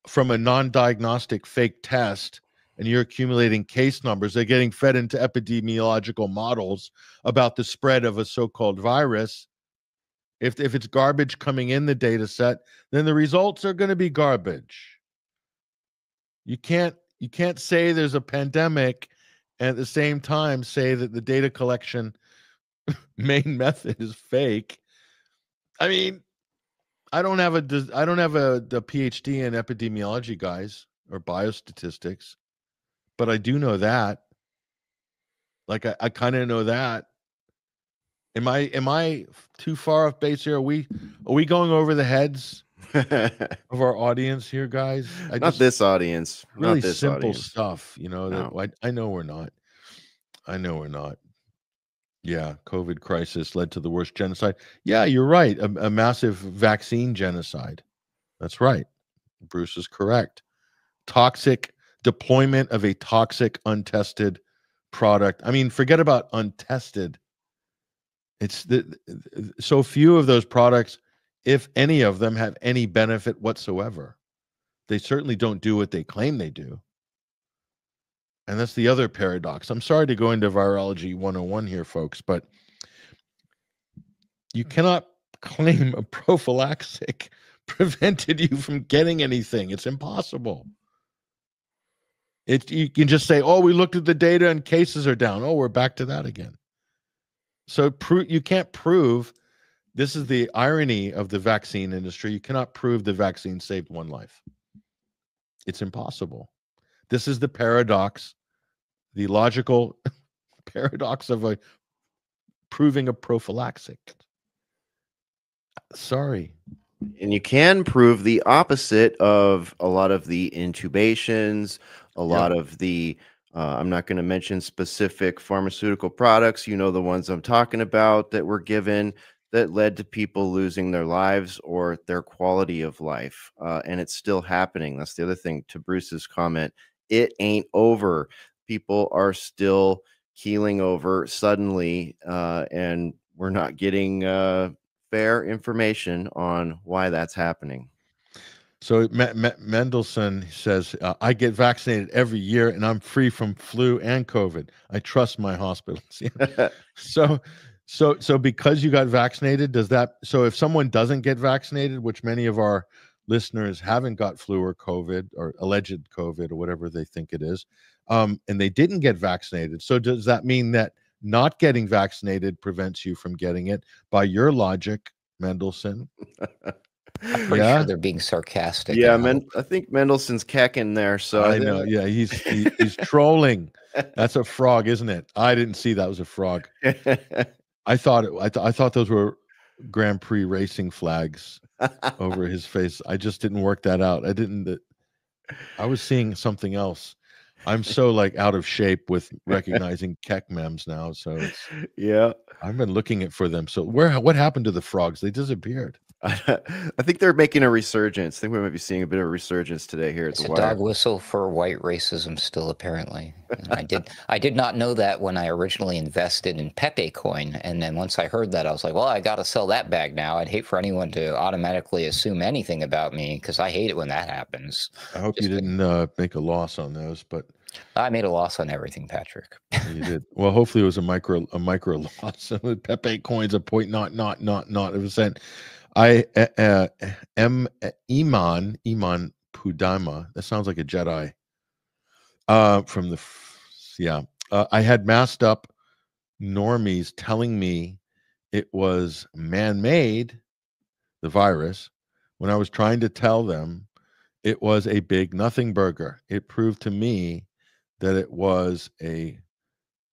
from a non-diagnostic fake test and you're accumulating case numbers, they're getting fed into epidemiological models about the spread of a so-called virus. If it's garbage coming in the data set, then the results are going to be garbage. You can't say there's a pandemic and at the same time say that the data collection main method is fake. I mean, I don't have a PhD in epidemiology, guys, or biostatistics, but I do know that. Like I kind of know that. Am I too far off base here? Are we going over the heads of our audience here, guys? Not this audience. Really Not this simple audience. stuff, you know. No. That I know we're not. I know we're not. Yeah, COVID crisis led to the worst genocide. Yeah, you're right. A massive vaccine genocide. That's right. Bruce is correct. Toxic deployment of a toxic, untested product. I mean, forget about untested. It's so few of those products, if any of them, have any benefit whatsoever. They certainly don't do what they claim they do. And that's the other paradox. I'm sorry to go into virology 101 here, folks, but you cannot claim a prophylactic prevented you from getting anything. It's impossible. You can just say, oh, we looked at the data and cases are down. Oh, we're back to that again. So you can't prove, this is the irony of the vaccine industry, you cannot prove the vaccine saved one life. It's impossible. This is the paradox, the logical paradox of proving a prophylactic. Sorry. And you can prove the opposite of a lot of the intubations, a lot of the, I'm not going to mention specific pharmaceutical products, you know, the ones I'm talking about that were given that led to people losing their lives or their quality of life. And it's still happening. That's the other thing to Bruce's comment. It ain't over. People are still keeling over suddenly, and we're not getting fair information on why that's happening. So Mendelsohn says, I get vaccinated every year and I'm free from flu and COVID. I trust my hospitals. So because you got vaccinated, does that, so if someone doesn't get vaccinated, which many of our listeners haven't got flu or COVID or alleged COVID or whatever they think it is, and they didn't get vaccinated. So does that mean that not getting vaccinated prevents you from getting it by your logic, Mendelsohn? I'm pretty sure they're being sarcastic. Yeah, I think Mendelssohn's kecking there. So I know. Yeah, he's trolling. That's a frog, isn't it? I didn't see that was a frog. I thought those were Grand Prix racing flags over his face. I just didn't work that out. I was seeing something else. I'm so like out of shape with recognizing keck memes now. So yeah, I've been looking for them. So what happened to the frogs? They disappeared. I think they're making a resurgence. I think we might be seeing a bit of a resurgence today here at the Wire. Dog whistle for white racism still, apparently. I did not know that when I originally invested in Pepe coin, and then once I heard that, I was like, well, I got to sell that bag now. I'd hate for anyone to automatically assume anything about me, because I hate it when that happens. I hope you didn't make a loss on those, but I made a loss on everything, Patrick. You did. Well, hopefully it was a micro loss. Pepe coins a point not a percent. Iman Pudama. That sounds like a Jedi. From the I had masked up normies telling me it was man-made, the virus, when I was trying to tell them it was a big nothing burger. It proved to me that it was a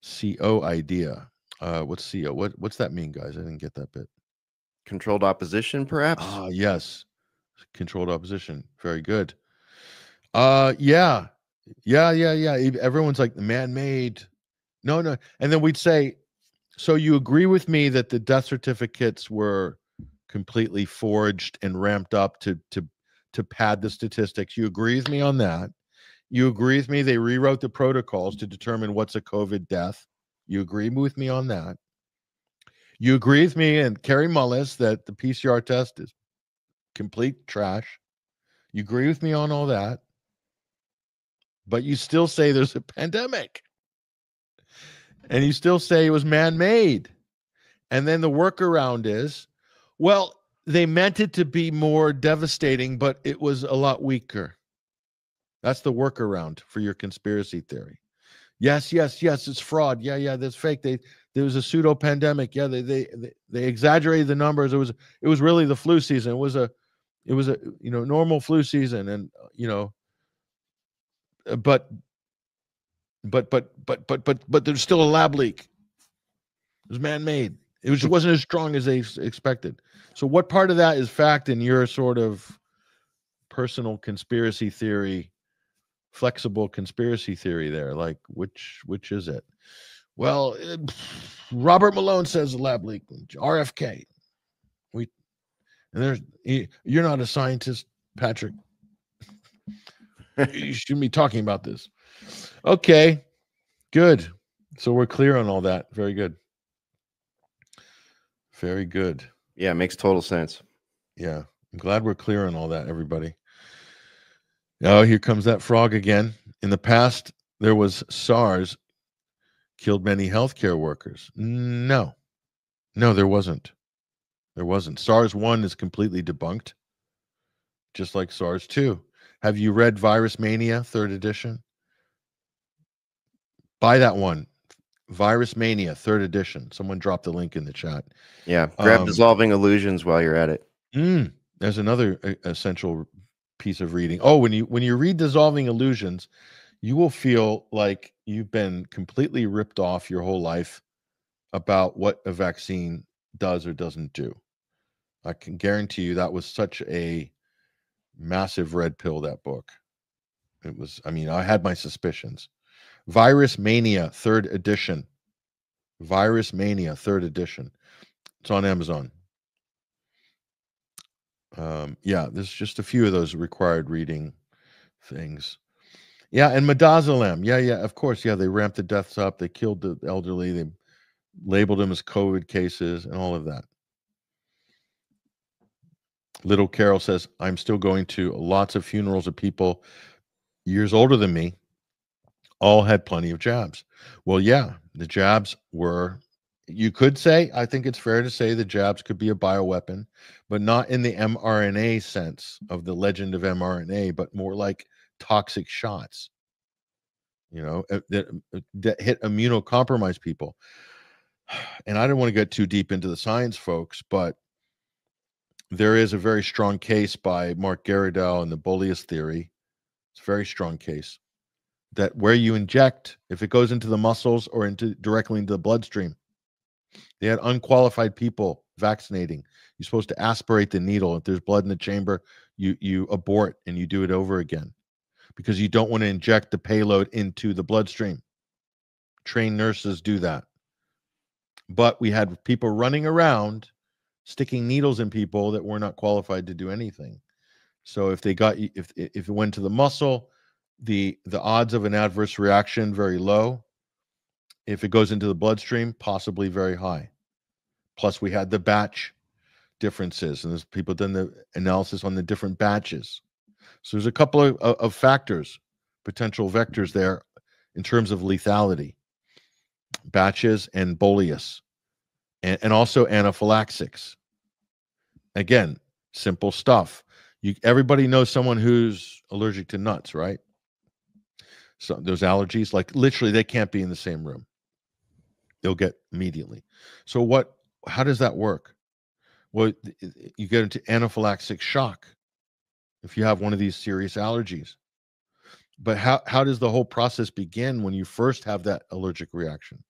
CO idea. What's CO? What's that mean, guys? I didn't get that bit. Controlled opposition, perhaps? Yes. Controlled opposition. Very good. Yeah. Everyone's like, man-made. No. And then we'd say, so you agree with me that the death certificates were completely forged and ramped up to pad the statistics? You agree with me on that? You agree with me they rewrote the protocols to determine what's a COVID death? You agree with me on that? You agree with me and Carrie Mullis that the PCR test is complete trash? You agree with me on all that? But you still say there's a pandemic. And you still say it was man-made. And then the workaround is, well, they meant it to be more devastating, but it was a lot weaker. That's the workaround for your conspiracy theory. Yes, it's fraud. Yeah, that's fake. There was a pseudo pandemic. Yeah, they exaggerated the numbers. It was really the flu season. It was a normal flu season, and but there's still a lab leak. It was man-made. It wasn't as strong as they expected. So what part of that is fact in your sort of personal conspiracy theory, flexible conspiracy theory there? Like which is it? Well, Robert Malone says the lab leak. RFK. You're not a scientist, Patrick. You shouldn't be talking about this. Okay, good. So we're clear on all that. Very good. Very good. Yeah, it makes total sense. Yeah, I'm glad we're clear on all that, everybody. Oh, here comes that frog again. In the past, there was SARS, killed many healthcare workers. No, there wasn't. There wasn't. SARS-1 is completely debunked, just like SARS-2. Have you read Virus Mania, 3rd edition? Buy that one. Virus Mania, 3rd edition. Someone dropped the link in the chat. Yeah, grab Dissolving Illusions while you're at it. There's another essential piece of reading. Oh, when you read Dissolving Illusions, you will feel like you've been completely ripped off your whole life about what a vaccine does or doesn't do. I can guarantee you that was such a massive red pill, that book. It was, I had my suspicions. Virus Mania, 3rd edition. Virus Mania, 3rd edition. It's on Amazon. There's just a few of those required reading things. Yeah, and Midazolam. Yeah, of course. Yeah, they ramped the deaths up. They killed the elderly. They labeled them as COVID cases and all of that. Little Carol says, I'm still going to lots of funerals of people years older than me, all had plenty of jabs. Well, yeah, the jabs were, you could say, I think it's fair to say the jabs could be a bioweapon, but not in the mRNA sense of the legend of mRNA, but more like toxic shots, that hit immunocompromised people. And I don't want to get too deep into the science, folks, but there is a very strong case by Mark Garadell and the Boleus theory. It's a very strong case that where you inject, if it goes into the muscles or directly into the bloodstream, they had unqualified people vaccinating. You're supposed to aspirate the needle. If there's blood in the chamber, you abort and you do it over again because you don't want to inject the payload into the bloodstream. Trained nurses do that. But we had people running around sticking needles in people that were not qualified to do anything. So if it went to the muscle, the odds of an adverse reaction very low. If it goes into the bloodstream, possibly very high. Plus, we had the batch differences, and there's people done the analysis on the different batches. So there's a couple of factors, potential vectors there in terms of lethality, batches and Boleus, and also anaphylaxis. Again, simple stuff. Everybody knows someone who's allergic to nuts, right? So those allergies, like literally, they can't be in the same room. They'll get immediately. So how does that work? Well, you get into anaphylactic shock if you have one of these serious allergies. But how does the whole process begin when you first have that allergic reaction?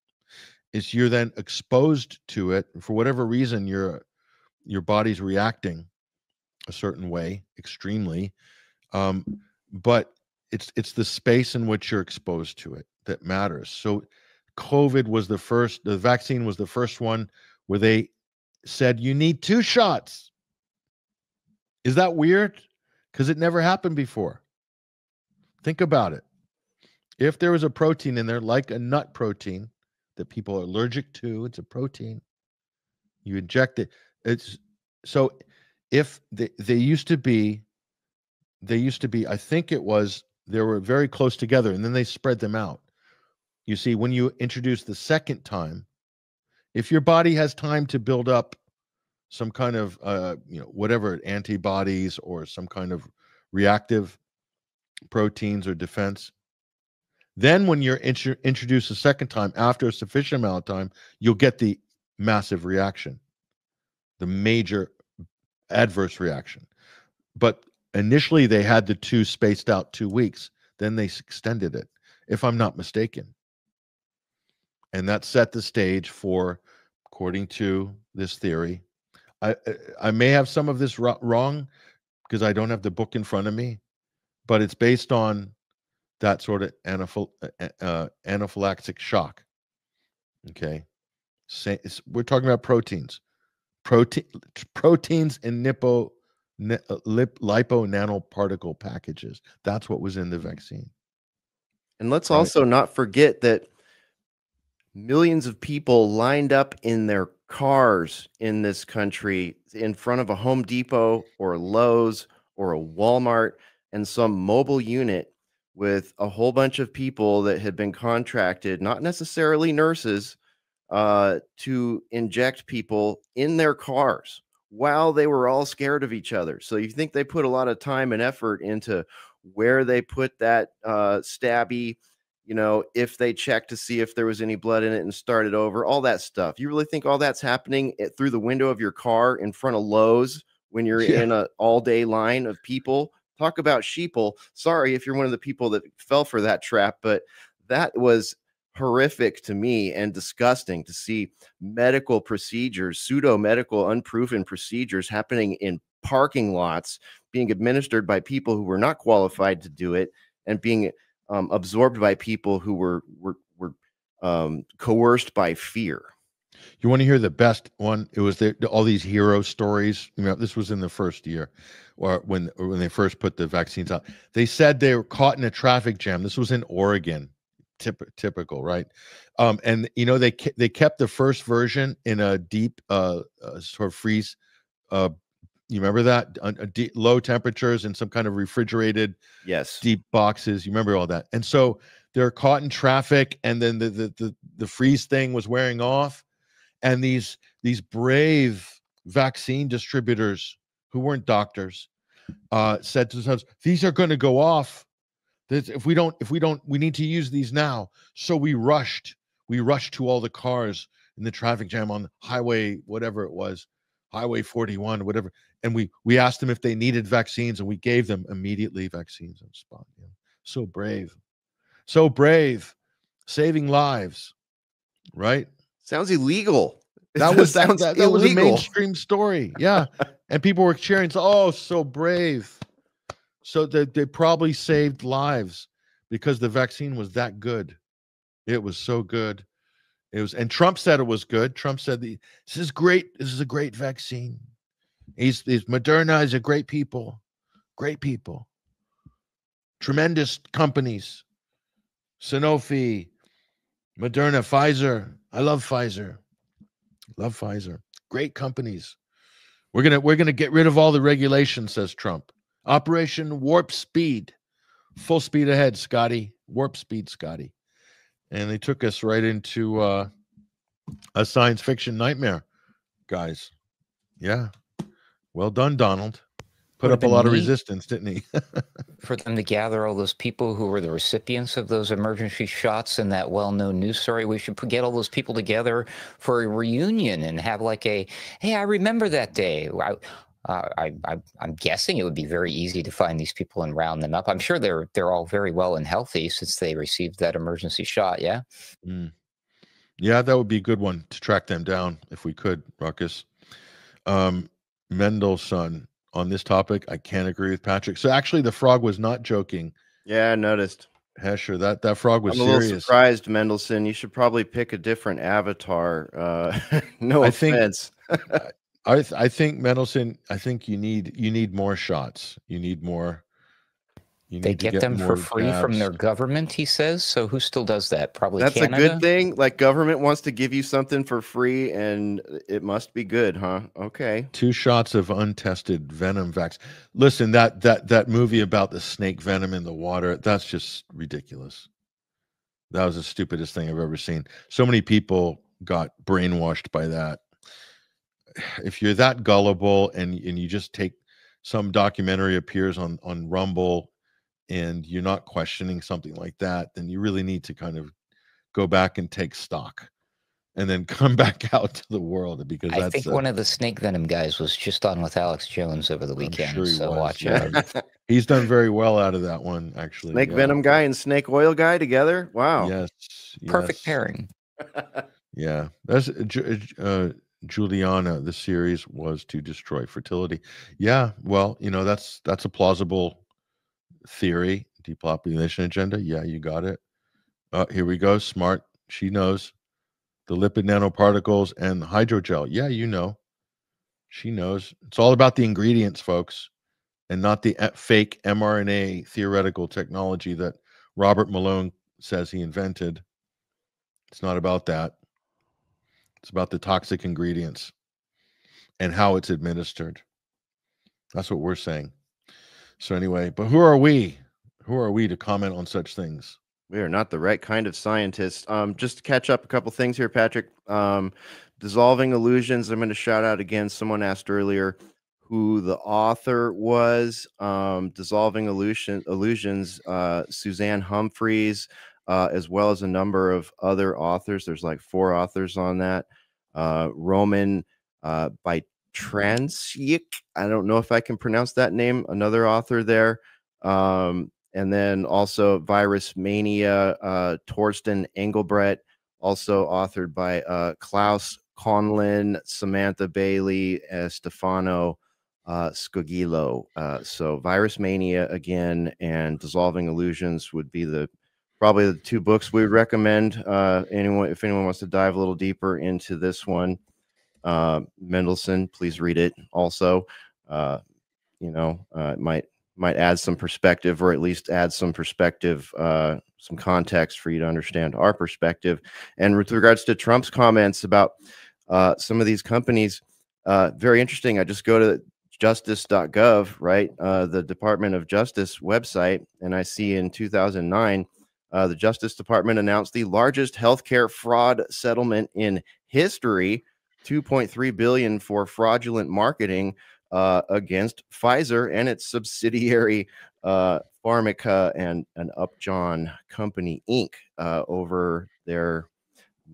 Is you're then exposed to it for whatever reason, your body's reacting a certain way, extremely. But it's the space in which you're exposed to it that matters. So the vaccine was the first one where they said you need 2 shots. Is that weird? Because it never happened before. Think about it. If there was a protein in there, like a nut protein that people are allergic to, it's a protein. You inject it. So if they used to be, I think it was, they were very close together and then they spread them out. You see, when you introduce the second time, if your body has time to build up some kind of, whatever, antibodies or some kind of reactive proteins or defense, then when you're introduced a second time, after a sufficient amount of time, you'll get the massive reaction, the major adverse reaction. But initially, they had the 2 spaced out 2 weeks. Then they extended it, if I'm not mistaken. And that set the stage for, according to this theory, I may have some of this wrong because I don't have the book in front of me, but it's based on that sort of anaphylactic shock. Okay, we're talking about proteins and lipo nanoparticle packages. That's what was in the vaccine. And let's also not forget that millions of people lined up in their cars in this country in front of a Home Depot or Lowe's or a Walmart and some mobile unit with a whole bunch of people that had been contracted, not necessarily nurses, to inject people in their cars while they were all scared of each other. So you think they put a lot of time and effort into where they put that stabby, if they checked to see if there was any blood in it and started over, all that stuff. You really think all that's happening through the window of your car in front of Lowe's when you're in an all-day line of people? Talk about sheeple. Sorry if you're one of the people that fell for that trap, but that was horrific to me and disgusting to see medical procedures, pseudo-medical, unproven procedures happening in parking lots, being administered by people who were not qualified to do it and being absorbed by people who were coerced by fear. You want to hear the best one? It was all these hero stories. This was in the first year, or when they first put the vaccines out. They said they were caught in a traffic jam. This was in Oregon, typical, right? And they kept the first version in a deep sort of freeze You remember that? Low temperatures and some kind of refrigerated, yes, deep boxes. You remember all that? And so they're caught in traffic, and then the freeze thing was wearing off, and these brave vaccine distributors who weren't doctors said to themselves, "These are going to go off. If we don't, we need to use these now." So we rushed to all the cars in the traffic jam on highway, whatever it was, highway 41, whatever. And we asked them if they needed vaccines, and we gave them immediately vaccines on the spot. Yeah. So brave, saving lives, right? Sounds illegal. That was that illegal. was a mainstream story. Yeah. And people were cheering. So, oh, so brave. So they probably saved lives because the vaccine was that good. It was so good. And Trump said it was good. Trump said this is great. This is a great vaccine. He's Moderna is a great people. Tremendous companies. Sanofi, Moderna, Pfizer. I love Pfizer. Great companies. We're gonna get rid of all the regulations, says Trump. Operation Warp Speed. Full speed ahead, Scotty. Warp speed, Scotty. And they took us right into a science fiction nightmare, guys. Yeah. Well done, Donald. Put up a lot of resistance, didn't he? For them to gather all those people who were the recipients of those emergency shots in that well-known news story. We should get all those people together for a reunion and have like hey, I remember that day. I'm guessing it would be very easy to find these people and round them up. I'm sure they're all very well and healthy since they received that emergency shot. Yeah. Yeah, that would be a good one to track them down if we could, Ruckus. Mendelssohn on this topic, I can't agree with Patrick. So actually, the frog was not joking. Yeah, I noticed. Hesher, that frog was I'm a serious. little surprised, Mendelssohn. You should probably pick a different avatar. No offense. I think Mendelssohn. I think you need more shots. You need more. They get them for free from their government, he says. So who still does that? Probably That's Canada? a good thing. Like government wants to give you something for free, and it must be good, huh? Okay. 2 shots of untested venom vaccine. Listen, that movie about the snake venom in the water, that's just ridiculous. That was the stupidest thing I've ever seen. So many people got brainwashed by that. If you're that gullible and you just take some documentary appears on Rumble and you're not questioning something like that, then you really need to kind of go back and take stock and then come back out to the world, because I think one of the snake venom guys was just on with Alex Jones over the weekend. Sure so watch out. out. He's done very well out of that one, actually. Snake venom guy and snake oil guy together. Wow. Yes. Perfect pairing. Yeah. That's Juliana. The series was to destroy fertility. Yeah. Well, that's a plausible theory. Depopulation agenda. Yeah, you got it. Here we go. Smart. She knows. The lipid nanoparticles and the hydrogel. Yeah, she knows. It's all about the ingredients, folks, and not the fake mRNA theoretical technology that Robert Malone says he invented. It's not about that. It's about the toxic ingredients and how it's administered. That's what we're saying. So anyway, but who are we? Who are we to comment on such things? We are not the right kind of scientists. Just to catch up a couple things here, Patrick. Dissolving Illusions. I'm going to shout out again. Someone asked earlier who the author was. Dissolving Illusions, Suzanne Humphreys, as well as a number of other authors. There's like 4 authors on that. Roman by Transyk. I don't know if I can pronounce that name. Another author there. And then also Virus Mania, Torsten Engelbrecht, also authored by Klaus Conlin, Samantha Bailey, Stefano Scogillo. So Virus Mania again and Dissolving Illusions would be probably the 2 books we would recommend. If anyone wants to dive a little deeper into this one. Mendelssohn, please read it also. It might add some perspective, or at least add some perspective, some context for you to understand our perspective. And with regards to Trump's comments about some of these companies, very interesting. I just go to justice.gov, right? The Department of Justice website. And I see in 2009, the Justice Department announced the largest healthcare fraud settlement in history, $2.3 billion for fraudulent marketing against Pfizer and its subsidiary Pharmaca and an Upjohn Company Inc. Over their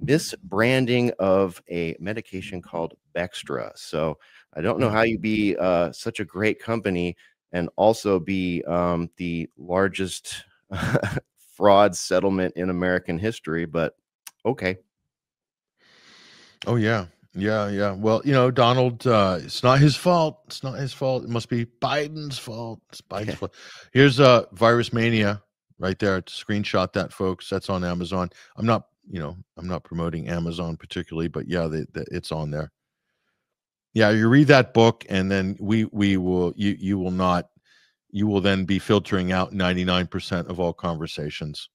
misbranding of a medication called Bextra. So I don't know how you be such a great company and also be the largest fraud settlement in American history, but okay. Oh yeah. Yeah. Well, Donald, it's not his fault. It's not his fault. It must be Biden's fault. It's Biden's fault. Here's Virus Mania right there. Screenshot that, folks. That's on Amazon. I'm not promoting Amazon particularly, but yeah, it's on there. Yeah, you read that book, and then you will then be filtering out 99% of all conversations.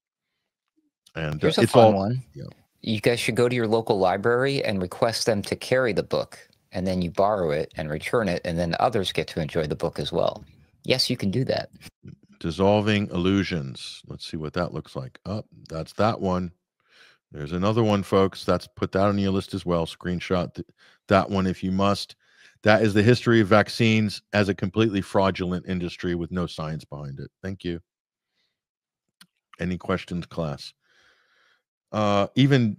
And here's a fun one. Yeah. You guys should go to your local library and request them to carry the book, and then you borrow it and return it, and then others get to enjoy the book as well. Yes, you can do that. Dissolving Illusions. Let's see what that looks like. Oh, that's that one. There's another one, folks. Put that on your list as well. Screenshot that one if you must. That is the history of vaccines as a completely fraudulent industry with no science behind it. Thank you. Any questions, class? Even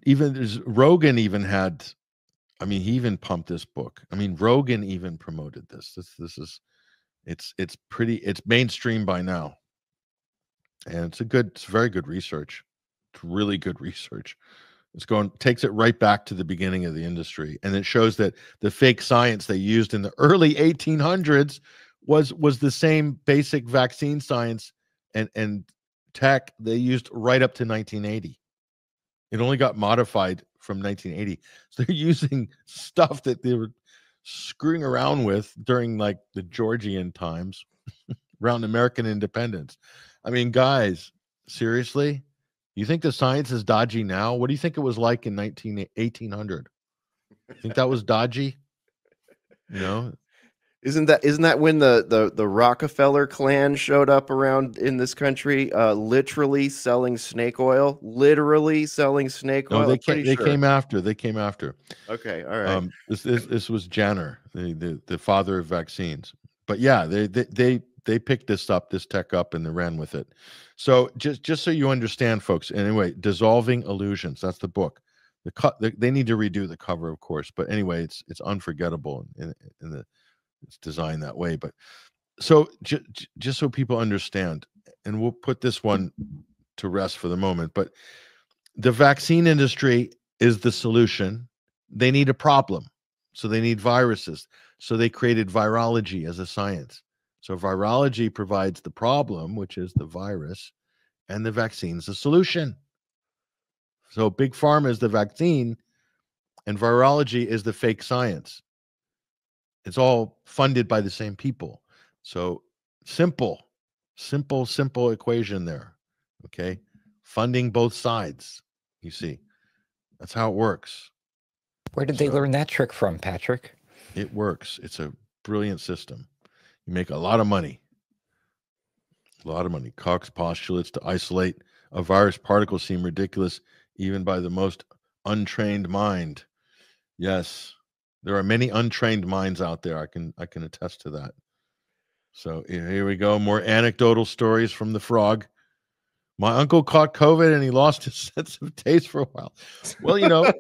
Rogan even had, he even pumped this book. Rogan even promoted this. It's mainstream by now. And it's very good research. It's really good research. Takes it right back to the beginning of the industry. And it shows that the fake science they used in the early 1800s was the same basic vaccine science and tech they used right up to 1980. It only got modified from 1980. So they're using stuff that they were screwing around with during like the Georgian times around American independence. Guys, seriously? You think the science is dodgy now? What do you think it was like in 1800? You think that was dodgy? Isn't that when the Rockefeller clan showed up around in this country, literally selling snake oil? Literally selling snake oil. No, they came after. Okay, all right. This was Jenner, the father of vaccines. But yeah, they picked this tech up, and they ran with it. So just so you understand, folks. Anyway, Dissolving Illusions. That's the book. They need to redo the cover, of course. But anyway, it's unforgettable it's designed that way. But so just so people understand, and we'll put this one to rest for the moment. But the vaccine industry is the solution. They need a problem, so they need viruses. So they created virology as a science. So virology provides the problem, which is the virus, and the vaccine is the solution. So big pharma is the vaccine, and virology is the fake science. It's all funded by the same people. So simple equation there. Okay. Funding both sides. You see, that's how it works. Where did they learn that trick from, Patrick? It works. It's a brilliant system. You make a lot of money. Cox postulates to isolate a virus particle seem ridiculous even by the most untrained mind. Yes, there are many untrained minds out there. I can attest to that. So here we go. More anecdotal stories from the frog. My uncle caught COVID and he lost his sense of taste for a while. Well,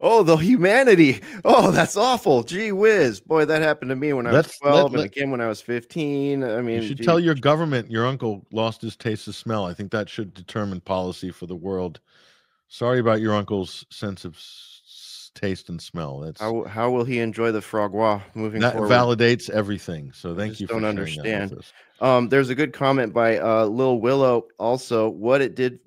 Oh, the humanity. Oh, that's awful. Gee whiz. Boy, that happened to me when I was 12 and again when I was 15. You should tell your government your uncle lost his taste of smell. I think that should determine policy for the world. Sorry about your uncle's sense of taste and smell. That's how will he enjoy the frogwa moving forward? That validates everything. So thank you for don't understand. There's a good comment by Lil Willow. Also, what did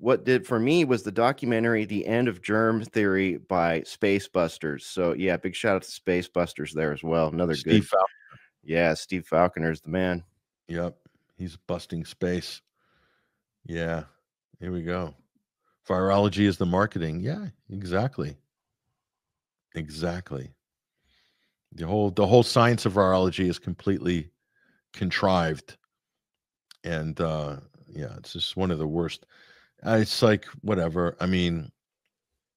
for me was the documentary "The End of Germ Theory" by Space Busters. So yeah, big shout out to Space Busters there as well. Another Steve good. Falconer. Yeah, Steve Falconer's the man. Yep, he's busting space. Yeah, here we go. Virology is the marketing. Yeah, exactly. The whole science of virology is completely contrived, and yeah, it's just one of the worst. It's like whatever. I mean,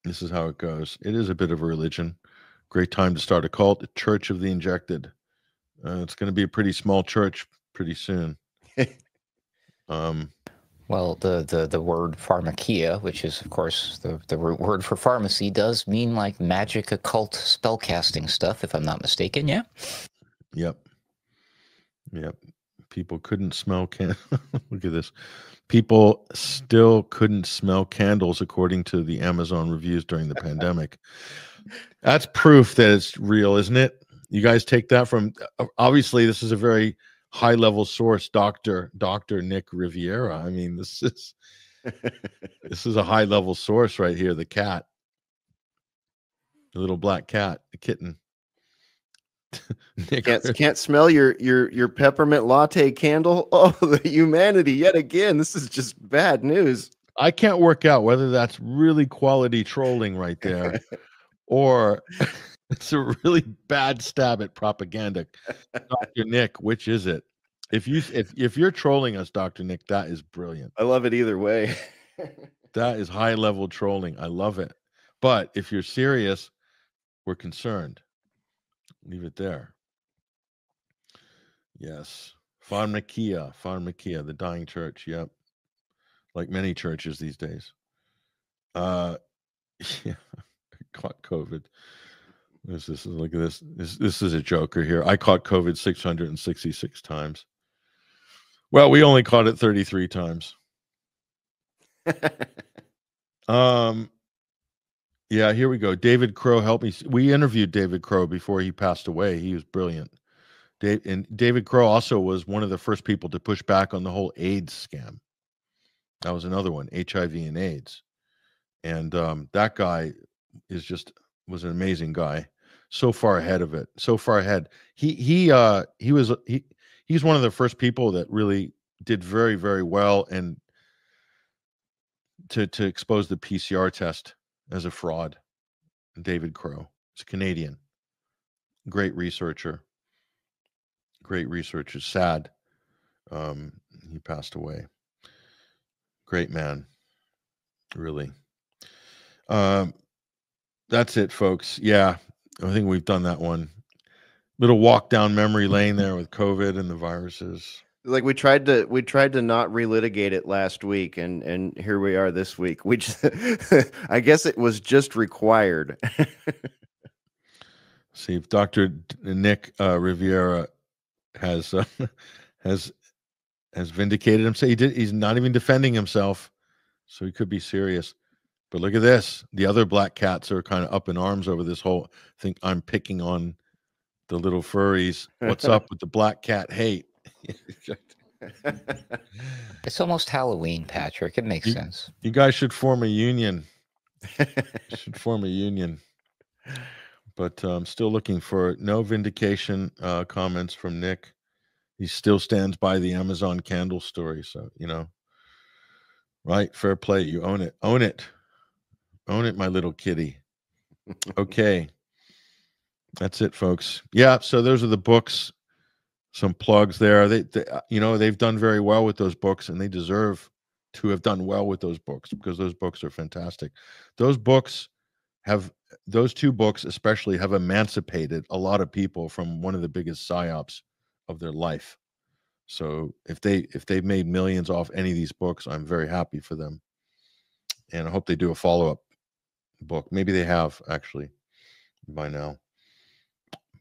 this is how it goes. It is a bit of a religion. Great time to start a cult, the Church of the Injected. It's going to be a pretty small church pretty soon. Well, the word pharmakia, which is, of course, the root word for pharmacy, does mean like magic, occult, spellcasting stuff, if I'm not mistaken, yeah? Yep. People couldn't smell Look at this. People still couldn't smell candles, according to the Amazon reviews during the pandemic. That's proof that it's real, isn't it? You guys take that from, obviously, this is a very high-level source, Dr. Nick Riviera. I mean, this is a high-level source right here. The cat, the little black cat, the kitten. Nick can't smell your peppermint latte candle. Oh, the humanity yet again. This is just bad news. I can't work out whether that's really quality trolling right there, or it's a really bad stab at propaganda. Dr. Nick, which is it? If you're trolling us, Dr. Nick, that is brilliant. I love it either way. That is high level trolling. I love it. But if you're serious, we're concerned. Leave it there. Yes. Pharmakia, the dying church. Yep. Like many churches these days. Yeah. Caught COVID. This is, look at this. This is a joker here. I caught COVID 666 times. Well, we only caught it 33 times. Yeah, here we go. David Crow helped me. We interviewed David Crow before he passed away. He was brilliant. David Crow also was one of the first people to push back on the whole AIDS scam. That was another one, HIV and AIDS. And that guy was an amazing guy. So far ahead of it. So far ahead. He's one of the first people that really did very, very well and to expose the PCR test as a fraud. David Crow. He's a Canadian. Great researcher. Sad. He passed away. Great man. Really. That's it, folks. Yeah, I think we've done that one. Little walk down memory lane there with COVID and the viruses. Like we tried to not relitigate it last week, and here we are this week. We just, I guess it was just required. See if Dr. Nick Riviera has vindicated himself. He's not even defending himself, so he could be serious. But look at this. The other black cats are kind of up in arms over this whole thing. I'm picking on the little furries. What's up with the black cat hate? It's almost Halloween, Patrick. It makes sense. You guys should form a union. But I'm still looking for no vindication comments from Nick. He still stands by the Amazon candle story. So, right? Fair play. You own it. Own it. Own it, my little kitty. Okay. That's it, folks. Yeah, so those are the books. Some plugs there. They've done very well with those books, and they deserve to have done well with those books because those books are fantastic. Those two books especially have emancipated a lot of people from one of the biggest psyops of their life. So if they've made millions off any of these books, I'm very happy for them. And I hope they do a follow-up book. Maybe they have actually by now.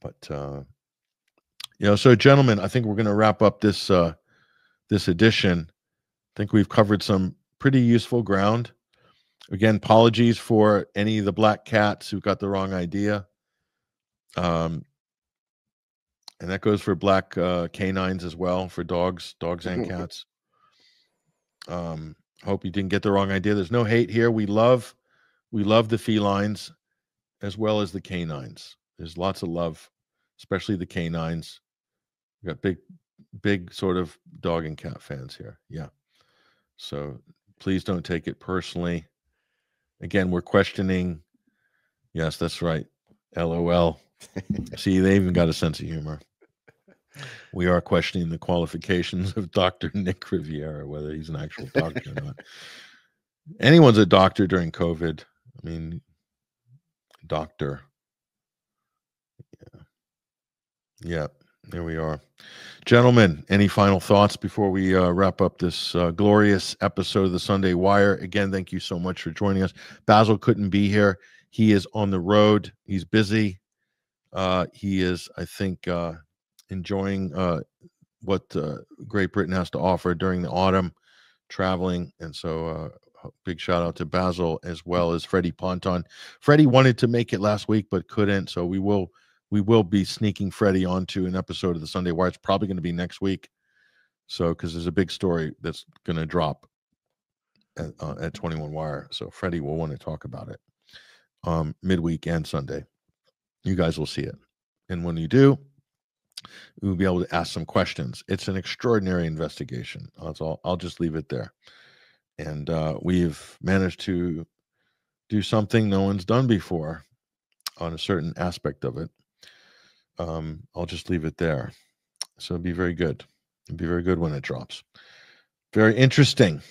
But so gentlemen, I think we're going to wrap up this edition. I think we've covered some pretty useful ground. Again, apologies for any of the black cats who got the wrong idea. And that goes for black canines as well, for dogs and cats. Hope you didn't get the wrong idea. There's no hate here. We love the felines as well as the canines. There's lots of love, especially the canines. We got big sort of dog and cat fans here. Yeah. So please don't take it personally. Again, we're questioning. Yes, that's right. LOL. See, they even got a sense of humor. We are questioning the qualifications of Dr. Nick Riviera, whether he's an actual doctor or not. Anyone's a doctor during COVID. I mean, doctor. Yeah, there we are. Gentlemen, any final thoughts before we wrap up this glorious episode of the Sunday Wire? Again, thank you so much for joining us. Basil couldn't be here. He is on the road. He's busy. He is, I think, enjoying what Great Britain has to offer during the autumn, traveling. And so big shout out to Basil as well as Freddie Ponton. Freddie wanted to make it last week but couldn't, so we will be sneaking Freddie onto an episode of the Sunday Wire. It's probably going to be next week, so because there's a big story that's going to drop at 21 Wire, so Freddie will want to talk about it midweek and Sunday. You guys will see it, and when you do, we'll be able to ask some questions. It's an extraordinary investigation. That's all. I'll just leave it there. And we've managed to do something no one's done before on a certain aspect of it. I'll just leave it there. So it'll be very good. It'll be very good when it drops. Very interesting.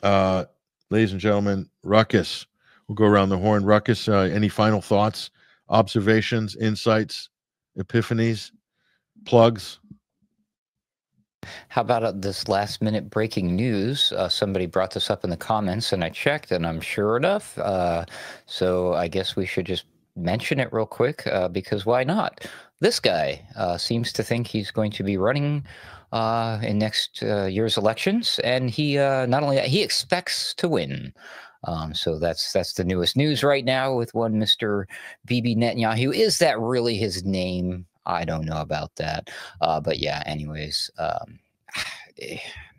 Ladies and gentlemen, Ruckus. We'll go around the horn. Ruckus, any final thoughts, observations, insights, epiphanies, plugs? How about this last minute breaking news? Somebody brought this up in the comments and I checked and I'm sure enough. So I guess we should just mention it real quick because why not? This guy seems to think he's going to be running in next year's elections, and he not only that, he expects to win. So that's the newest news right now with one Mr. Bibi Netanyahu. Is that really his name? I don't know about that. But yeah, anyways,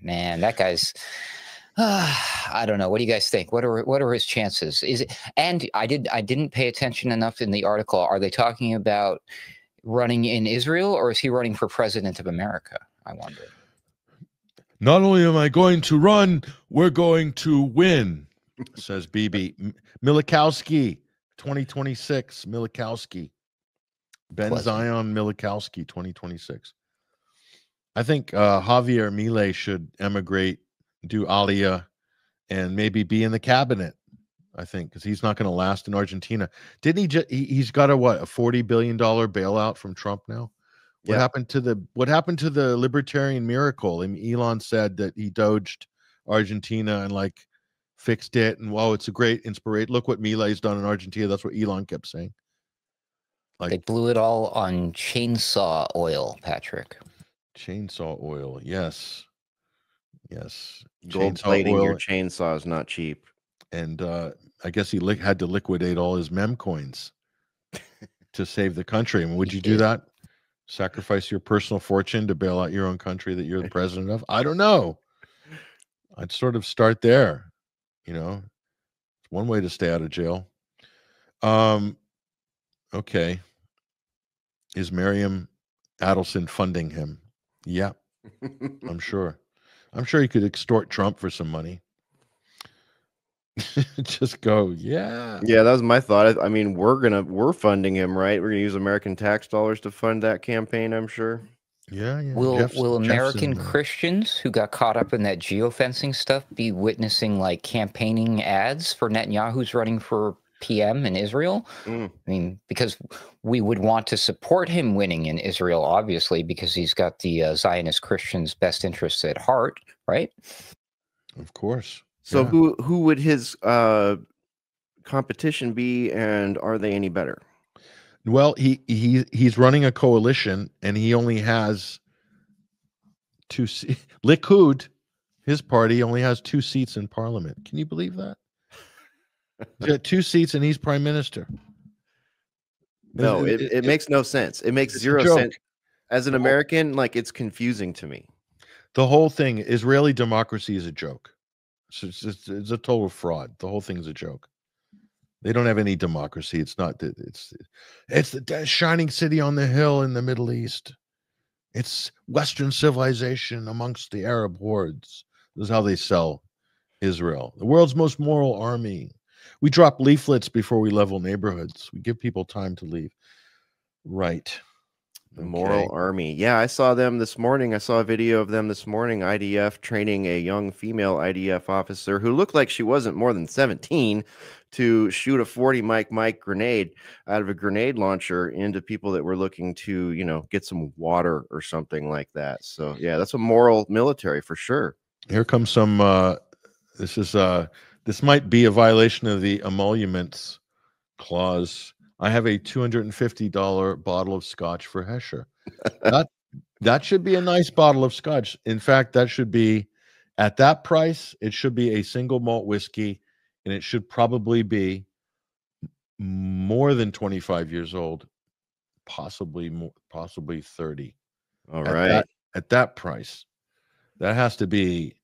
man, that guy's I don't know. What do you guys think? What are his chances? Is it? And I didn't pay attention enough in the article. Are they talking about running in Israel, or is he running for president of America? I wonder. Not only am I going to run, we're going to win, says Bibi. Milikowski, 2026. Milikowski. Ben Zion Milikowski, 2026. I think Javier Milei should emigrate, do Aliyah, and maybe be in the cabinet. I think because he's not going to last in Argentina. Didn't he? He's got a $40 billion bailout from Trump now. What happened to the libertarian miracle? I mean, Elon said that he doged Argentina and fixed it, and it's a great inspiration. Look what Milei's done in Argentina. That's what Elon kept saying. They blew it all on chainsaw oil, Patrick. Chainsaw oil, yes. Gold plating your chainsaw is not cheap. And I guess he had to liquidate all his mem coins to save the country. I mean, would you do that? Sacrifice your personal fortune to bail out your own country that you're the president of? I don't know. I'd sort of start there. It's one way to stay out of jail. Okay. Is Miriam Adelson funding him? Yeah, I'm sure. I'm sure he could extort Trump for some money. Just go, yeah. Yeah, that was my thought. I mean, we're funding him, right? We're gonna use American tax dollars to fund that campaign, I'm sure. Yeah. Will American Christians who got caught up in that geofencing stuff be witnessing campaigning ads for Netanyahu's running for PM in Israel? I mean, because we would want to support him winning in Israel, obviously, because he's got the Zionist Christians' best interests at heart, right? Of course. So who would his competition be, and are they any better? Well, he's running a coalition, and he only has 2 seats. Likud, his party, only has 2 seats in parliament. Can you believe that? He's got 2 seats, and he's prime minister. No, it makes no sense. It makes zero sense. As an American, it's confusing to me. The whole thing, Israeli democracy is a joke. It's a total fraud. The whole thing is a joke. They don't have any democracy. It's not. It's the shining city on the hill in the Middle East. It's Western civilization amongst the Arab hordes. This is how they sell Israel. The world's most moral army. We drop leaflets before we level neighborhoods. We give people time to leave. Right. The Moral Army. Yeah, I saw them this morning. I saw a video of them this morning. IDF training a young female IDF officer who looked like she wasn't more than 17 to shoot a 40 Mike grenade out of a grenade launcher into people that were looking to, you know, get some water or something like that. So yeah, that's a moral military for sure. Here comes some this might be a violation of the emoluments clause. I have a $250 bottle of scotch for Hesher. That should be a nice bottle of scotch. In fact, that should be at that price. It should be a single malt whiskey, and it should probably be more than 25 years old, possibly more, possibly 30. All right. At that price, that has to be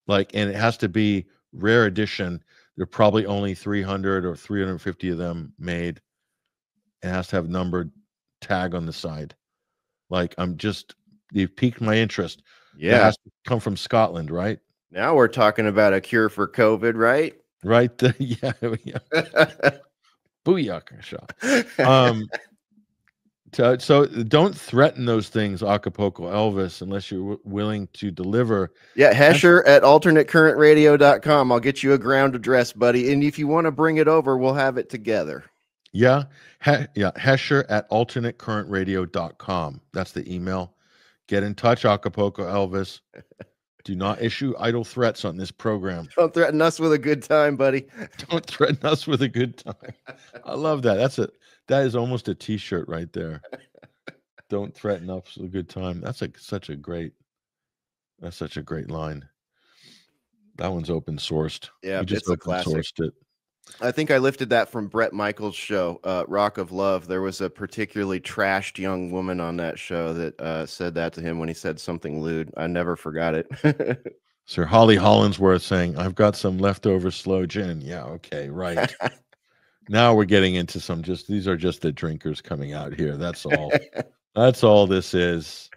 like, and it has to be rare edition. There are probably only 300 or 350 of them made. It has to have numbered tag on the side. Like, you've piqued my interest. Yeah. It has to come from Scotland, right? Now we're talking about a cure for COVID, right? Right. Yeah. Booyaka shot. So don't threaten those things, Acapulco Elvis, unless you're willing to deliver. Yeah, Hesher at alternatecurrentradio.com. I'll get you a ground address, buddy. And if you want to bring it over, we'll have it together. Yeah. Hesher at alternatecurrentradio.com. That's the email. Get in touch, Acapulco Elvis. Do not issue idle threats on this program. Don't threaten us with a good time, buddy. Don't threaten us with a good time. I love that. That is almost a t-shirt right there. Don't threaten us with a good time. That's such a great line. That one's open sourced. Yeah, you just it's a classic. Sourced it. I think I lifted that from Brett Michaels' show, Rock of Love. There was a particularly trashed young woman on that show that said that to him when he said something lewd. I never forgot it. Sir Holly Hollingsworth saying, I've got some leftover slow gin. Yeah, okay, right. Now we're getting into these are just the drinkers coming out here. That's all. That's all this is.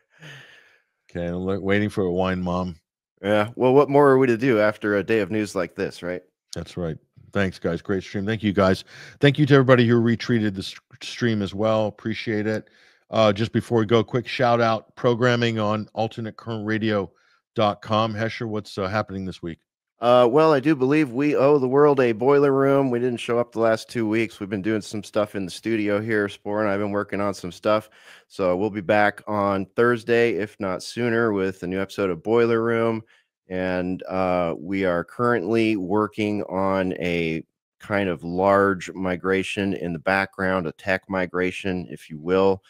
Okay, I'm waiting for a wine mom. Yeah, well, what more are we to do after a day of news like this, right? That's right. Thanks, guys. Great stream. Thank you, guys. Thank you to everybody who retweeted the stream as well. Appreciate it. Just before we go, quick shout out programming on alternatecurrentradio.com. Hesher, what's happening this week? Well, I do believe we owe the world a boiler room. We didn't show up the last 2 weeks. We've been doing some stuff in the studio here. Spore and I have been working on some stuff. So we'll be back on Thursday, if not sooner, with a new episode of Boiler Room. And we are currently working on a kind of large migration in the background, a tech migration, if you will.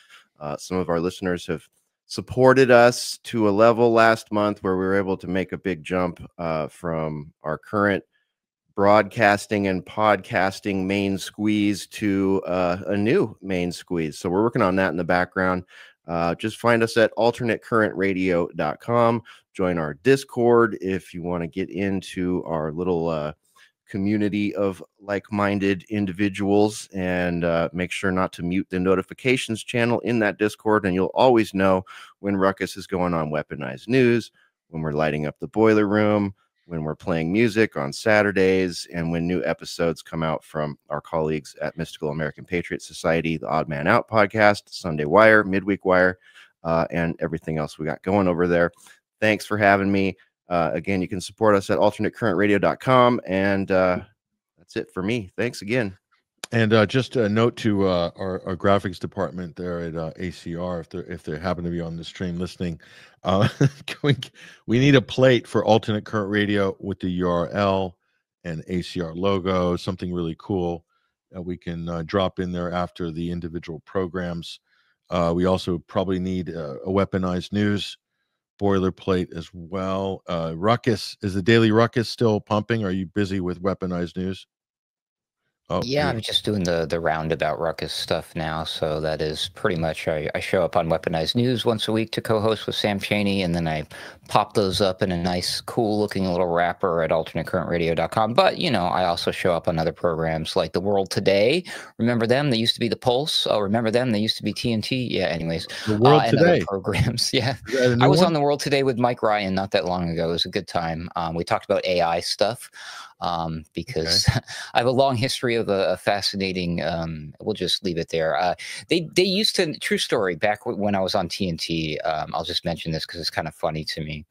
Some of our listeners have supported us to a level last month where we were able to make a big jump from our current broadcasting and podcasting main squeeze to a new main squeeze. So we're working on that in the background. Just find us at alternatecurrentradio.com. Join our Discord if you want to get into our little community of like-minded individuals, and make sure not to mute the notifications channel in that Discord, and you'll always know when Ruckus is going on Weaponized News, when we're lighting up the boiler room, when we're playing music on Saturdays, and when new episodes come out from our colleagues at Mystical American Patriot Society, the Odd Man Out podcast, Sunday Wire, Midweek Wire, and everything else we got going over there. Thanks for having me. Again, you can support us at alternatecurrentradio.com, and that's it for me. Thanks again. And just a note to our graphics department there at ACR, if they happen to be on the stream listening, we need a plate for Alternate Current Radio with the URL and ACR logo, something really cool that we can drop in there after the individual programs. We also probably need a Weaponized News boilerplate as well. Ruckus, is the Daily Ruckus still pumping? Are you busy with Weaponized News? Oh, yeah, I'm just doing the roundabout Ruckus stuff now. So that is pretty much, I show up on Weaponized News once a week to co-host with Sam Chaney, and then I pop those up in a nice, cool-looking little wrapper at alternatecurrentradio.com. But, you know, I also show up on other programs like The World Today. Remember them? They used to be The Pulse. Oh, remember them? They used to be TNT. Yeah, anyways. The World and Today. Other programs. Yeah. I was on The World Today with Mike Ryan not that long ago. It was a good time. We talked about AI stuff. because I have a long history of a fascinating. We'll just leave it there. They used to, true story, back when I was on TNT. I'll just mention this because it's kind of funny to me.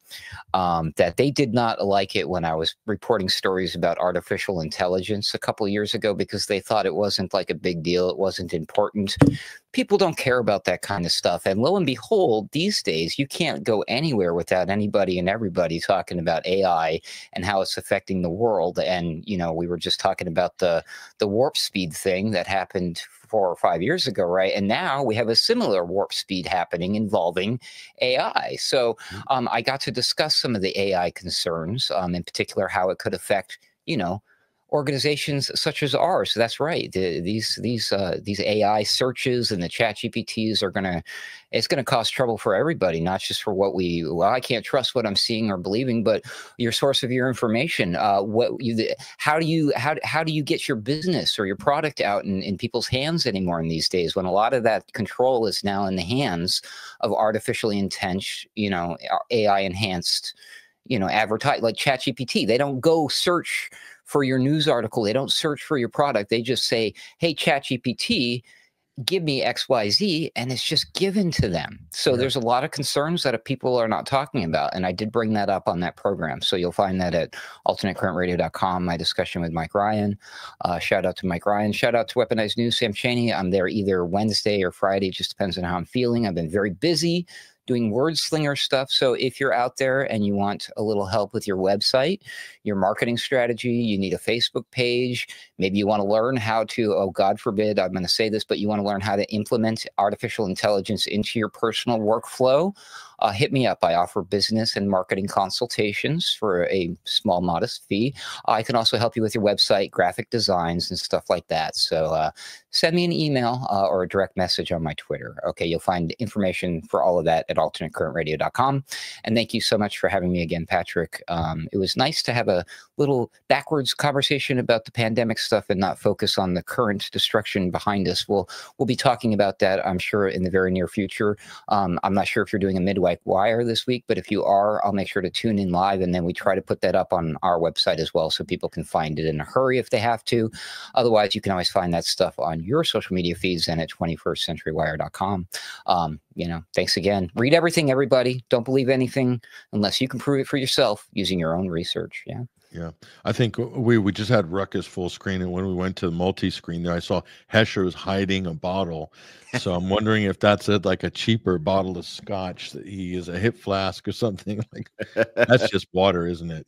That they did not like it when I was reporting stories about artificial intelligence a couple of years ago, because they thought it wasn't like a big deal. It wasn't important. People don't care about that kind of stuff. And lo and behold, these days, you can't go anywhere without anybody and everybody talking about AI and how it's affecting the world. And, you know, we were just talking about the warp speed thing that happened 4 or 5 years ago, right? And now we have a similar warp speed happening involving AI. So I got to discuss some of the AI concerns, in particular, how it could affect, you know, organizations such as ours. So that's right. These AI searches and the chat GPTs it's gonna cause trouble for everybody, not just for I can't trust what I'm seeing or believing, but your source of your information. How do you get your business or your product out in people's hands anymore in these days, when a lot of that control is now in the hands of artificially intense, you know, AI enhanced, you know, advertise like ChatGPT. They don't go search for your news article. They don't search for your product. They just say, hey, ChatGPT, give me XYZ, and it's just given to them. So there's a lot of concerns that people are not talking about. And I did bring that up on that program. So you'll find that at alternatecurrentradio.com, my discussion with Mike Ryan. Shout out to Mike Ryan. Shout out to Weaponized News, Sam Chaney. I'm there either Wednesday or Friday. It just depends on how I'm feeling. I've been very busy doing word slinger stuff. So if you're out there and you want a little help with your website, your marketing strategy, you need a Facebook page, maybe you want to learn how to, oh, God forbid, I'm going to say this, but you want to learn how to implement artificial intelligence into your personal workflow, hit me up. I offer business and marketing consultations for a small, modest fee. I can also help you with your website, graphic designs, and stuff like that. So send me an email or a direct message on my Twitter. Okay, you'll find information for all of that at alternatecurrentradio.com. And thank you so much for having me again, Patrick. It was nice to have a little backwards conversation about the pandemic stuff and not focus on the current destruction behind us. We'll be talking about that, I'm sure, in the very near future. I'm not sure if you're doing a midwife wire this week, but if you are, I'll make sure to tune in live, and then we try to put that up on our website as well so people can find it in a hurry if they have to. Otherwise, you can always find that stuff on your social media feeds and at 21stcenturywire.com. You know, thanks again. Read everything, everybody. Don't believe anything unless you can prove it for yourself using your own research. Yeah. Yeah, I think we just had Ruckus full screen, and when we went to multi-screen there, I saw Hesher was hiding a bottle. So I'm wondering if that's like a cheaper bottle of scotch that he is a hip flask or something. Like that's just water, isn't it?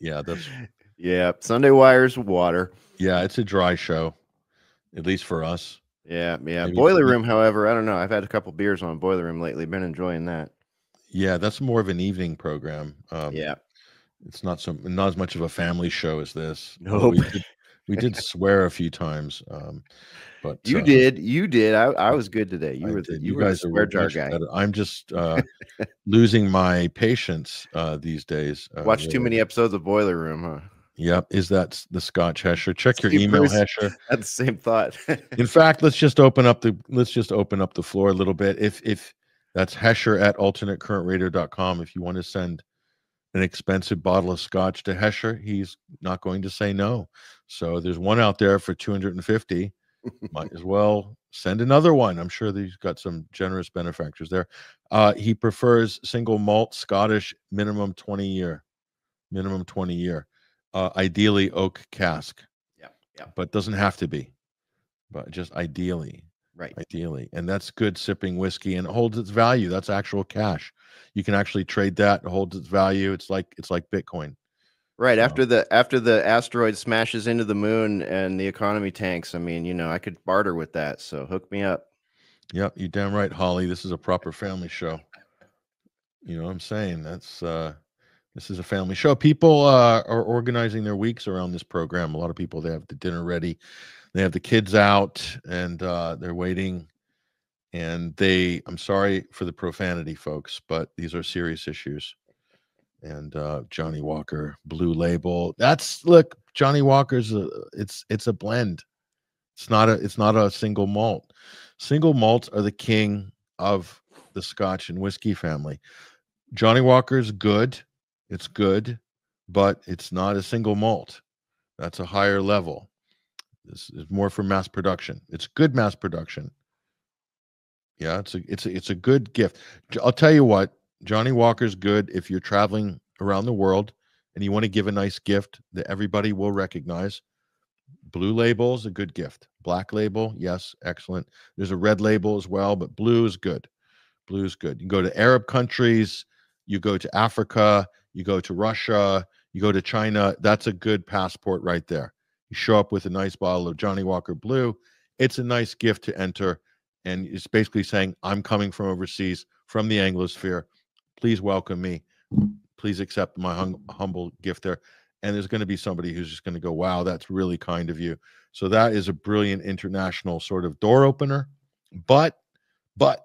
Yeah, Sunday Wire's water. Yeah, it's a dry show, at least for us. Yeah. Maybe Boiler Room, however, I don't know. I've had a couple beers on Boiler Room lately. Been enjoying that. Yeah, that's more of an evening program. Yeah. It's not as much of a family show as this. Nope. We did swear a few times, but you did. I was good today. You were the swear jar guy. Better. I'm just losing my patience these days. Watch too many episodes of Boiler Room, huh? Yep. Is that the Scotch, Hesher? Check your email, Hesher. Had the same thought. In fact, let's just open up the floor a little bit. If that's Hesher at alternatecurrentradio.com. If you want to send an expensive bottle of scotch to Hesher, he's not going to say no. So there's one out there for $250. Might as well send another one. I'm sure that he's got some generous benefactors there. He prefers single malt Scottish, minimum 20 year. Ideally oak cask. Yeah. But doesn't have to be. But just ideally. Right. Ideally. And that's good sipping whiskey, and it holds its value. That's actual cash. You can actually trade that. It holds its value. It's like Bitcoin. Right. After the asteroid smashes into the moon and the economy tanks, I mean, you know, I could barter with that. So hook me up. Yep, you're damn right, Holly. This is a proper family show. You know what I'm saying? This is a family show. People are organizing their weeks around this program. A lot of people, they have the dinner ready. They have the kids out, and they're waiting. And I'm sorry for the profanity, folks, but these are serious issues. And Johnny Walker, Blue Label. Look, Johnny Walker's it's a blend. It's not a single malt. Single malts are the king of the Scotch and whiskey family. Johnny Walker's good. It's good, but it's not a single malt. That's a higher level. This is more for mass production. It's good mass production. Yeah, it's a good gift. I'll tell you what, Johnny Walker's good if you're traveling around the world and you want to give a nice gift that everybody will recognize. Blue label is a good gift. Black label, yes, excellent. There's a red label as well, but blue is good. Blue is good. You go to Arab countries, you go to Africa, you go to Russia, you go to China. That's a good passport right there. You show up with a nice bottle of Johnny Walker Blue. It's a nice gift to enter. And it's basically saying, I'm coming from overseas, from the Anglosphere. Please welcome me. Please accept my humble gift there. And there's going to be somebody who's just going to go, wow, that's really kind of you. So that is a brilliant international sort of door opener. But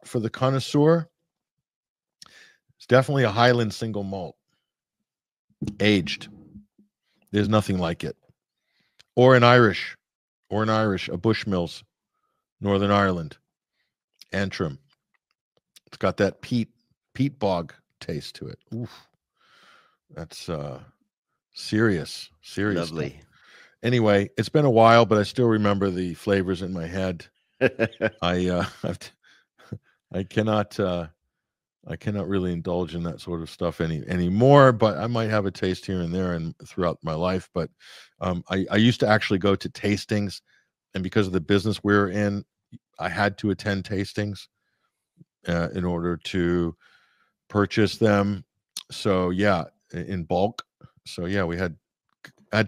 for the connoisseur, it's definitely a Highland single malt. Aged. There's nothing like it. Or an Irish, a Bushmills, Northern Ireland. Antrim. It's got that peat bog taste to it. Oof. That's serious. Lovely. Stuff. Anyway, it's been a while, but I still remember the flavors in my head. I cannot really indulge in that sort of stuff anymore, but I might have a taste here and there and throughout my life. But I used to actually go to tastings, and because of the business we were in, I had to attend tastings in order to purchase them. So yeah, in bulk. So yeah, we had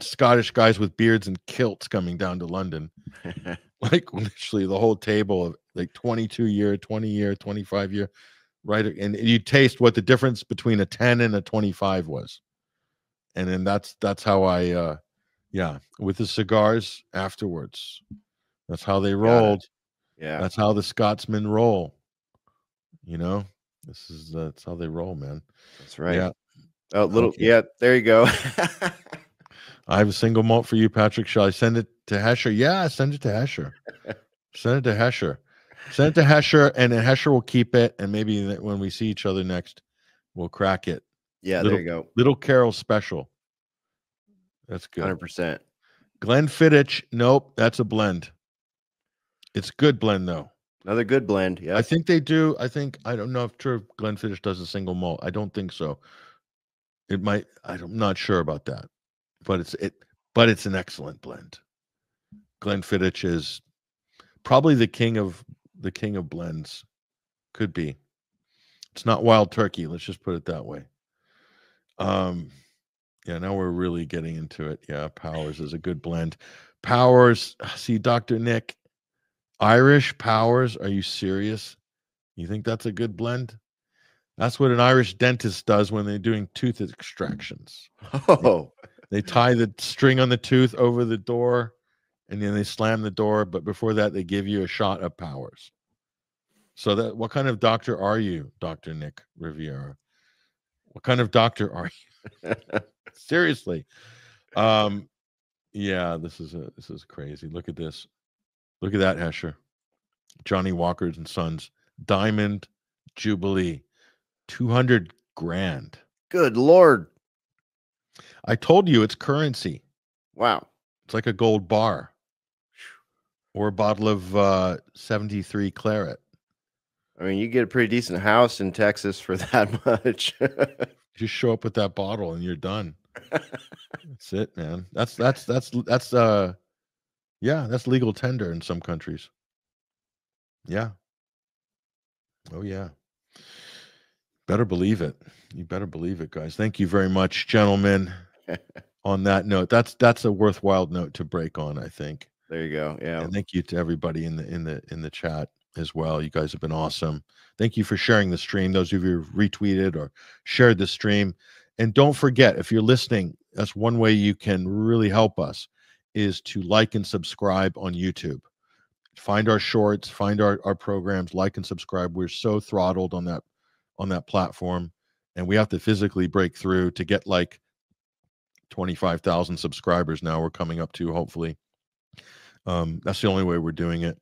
Scottish guys with beards and kilts coming down to London, like literally the whole table of like 22-year, 20-year, 25-year, right? And you taste what the difference between a 10 and a 25 was, and then that's how I yeah, with the cigars afterwards. That's how they rolled. Yeah, that's how the Scotsmen roll. You know, that's how they roll, man. That's right. Yeah. Oh, little yeah. There you go. I have a single malt for you, Patrick. Shall I send it to Hesher? Yeah, send it to Hesher. Send it to Hesher. Send it to Hesher, and then Hesher will keep it. And maybe when we see each other next, we'll crack it. Yeah, there you go. Little Carle special. That's good. 100%. Glenfiddich. Nope, that's a blend. It's good blend though. Another good blend. Yeah, I think they do. I don't know if Glenfiddich does a single malt. I don't think so. It might. I'm not sure about that, but it's an excellent blend. Glenfiddich is probably the king of blends. Could be. It's not Wild Turkey. Let's just put it that way. Yeah, now we're really getting into it. Yeah, Powers is a good blend. Powers. See, Dr. Nick. Irish Powers. Are you serious? You think that's a good blend? That's what an Irish dentist does when they're doing tooth extractions. Oh, they tie the string on the tooth over the door, and then they slam the door. But before that, they give you a shot of Powers. So what kind of doctor are you, Dr. Nick Riviera? What kind of doctor are you? Seriously. Yeah, this is crazy. Look at this. Look at that, Hesher. Johnny Walker's and Sons Diamond Jubilee. 200 grand. Good Lord. I told you it's currency. Wow. It's like a gold bar or a bottle of 73 claret. I mean, you get a pretty decent house in Texas for that much. Just show up with that bottle and you're done. That's it, man. That's yeah, that's legal tender in some countries. Yeah. Oh yeah. Better believe it. You better believe it, guys. Thank you very much, gentlemen. On that note, that's a worthwhile note to break on, I think. There you go. Yeah. And thank you to everybody in the chat as well. You guys have been awesome. Thank you for sharing the stream. Those of you who retweeted or shared the stream. And don't forget, if you're listening, that's one way you can really help us, is to like and subscribe on YouTube. Find our shorts, find our programs, like and subscribe. We're so throttled on that platform, and we have to physically break through to get like 25,000 subscribers now. We're coming up to, hopefully. That's the only way we're doing it.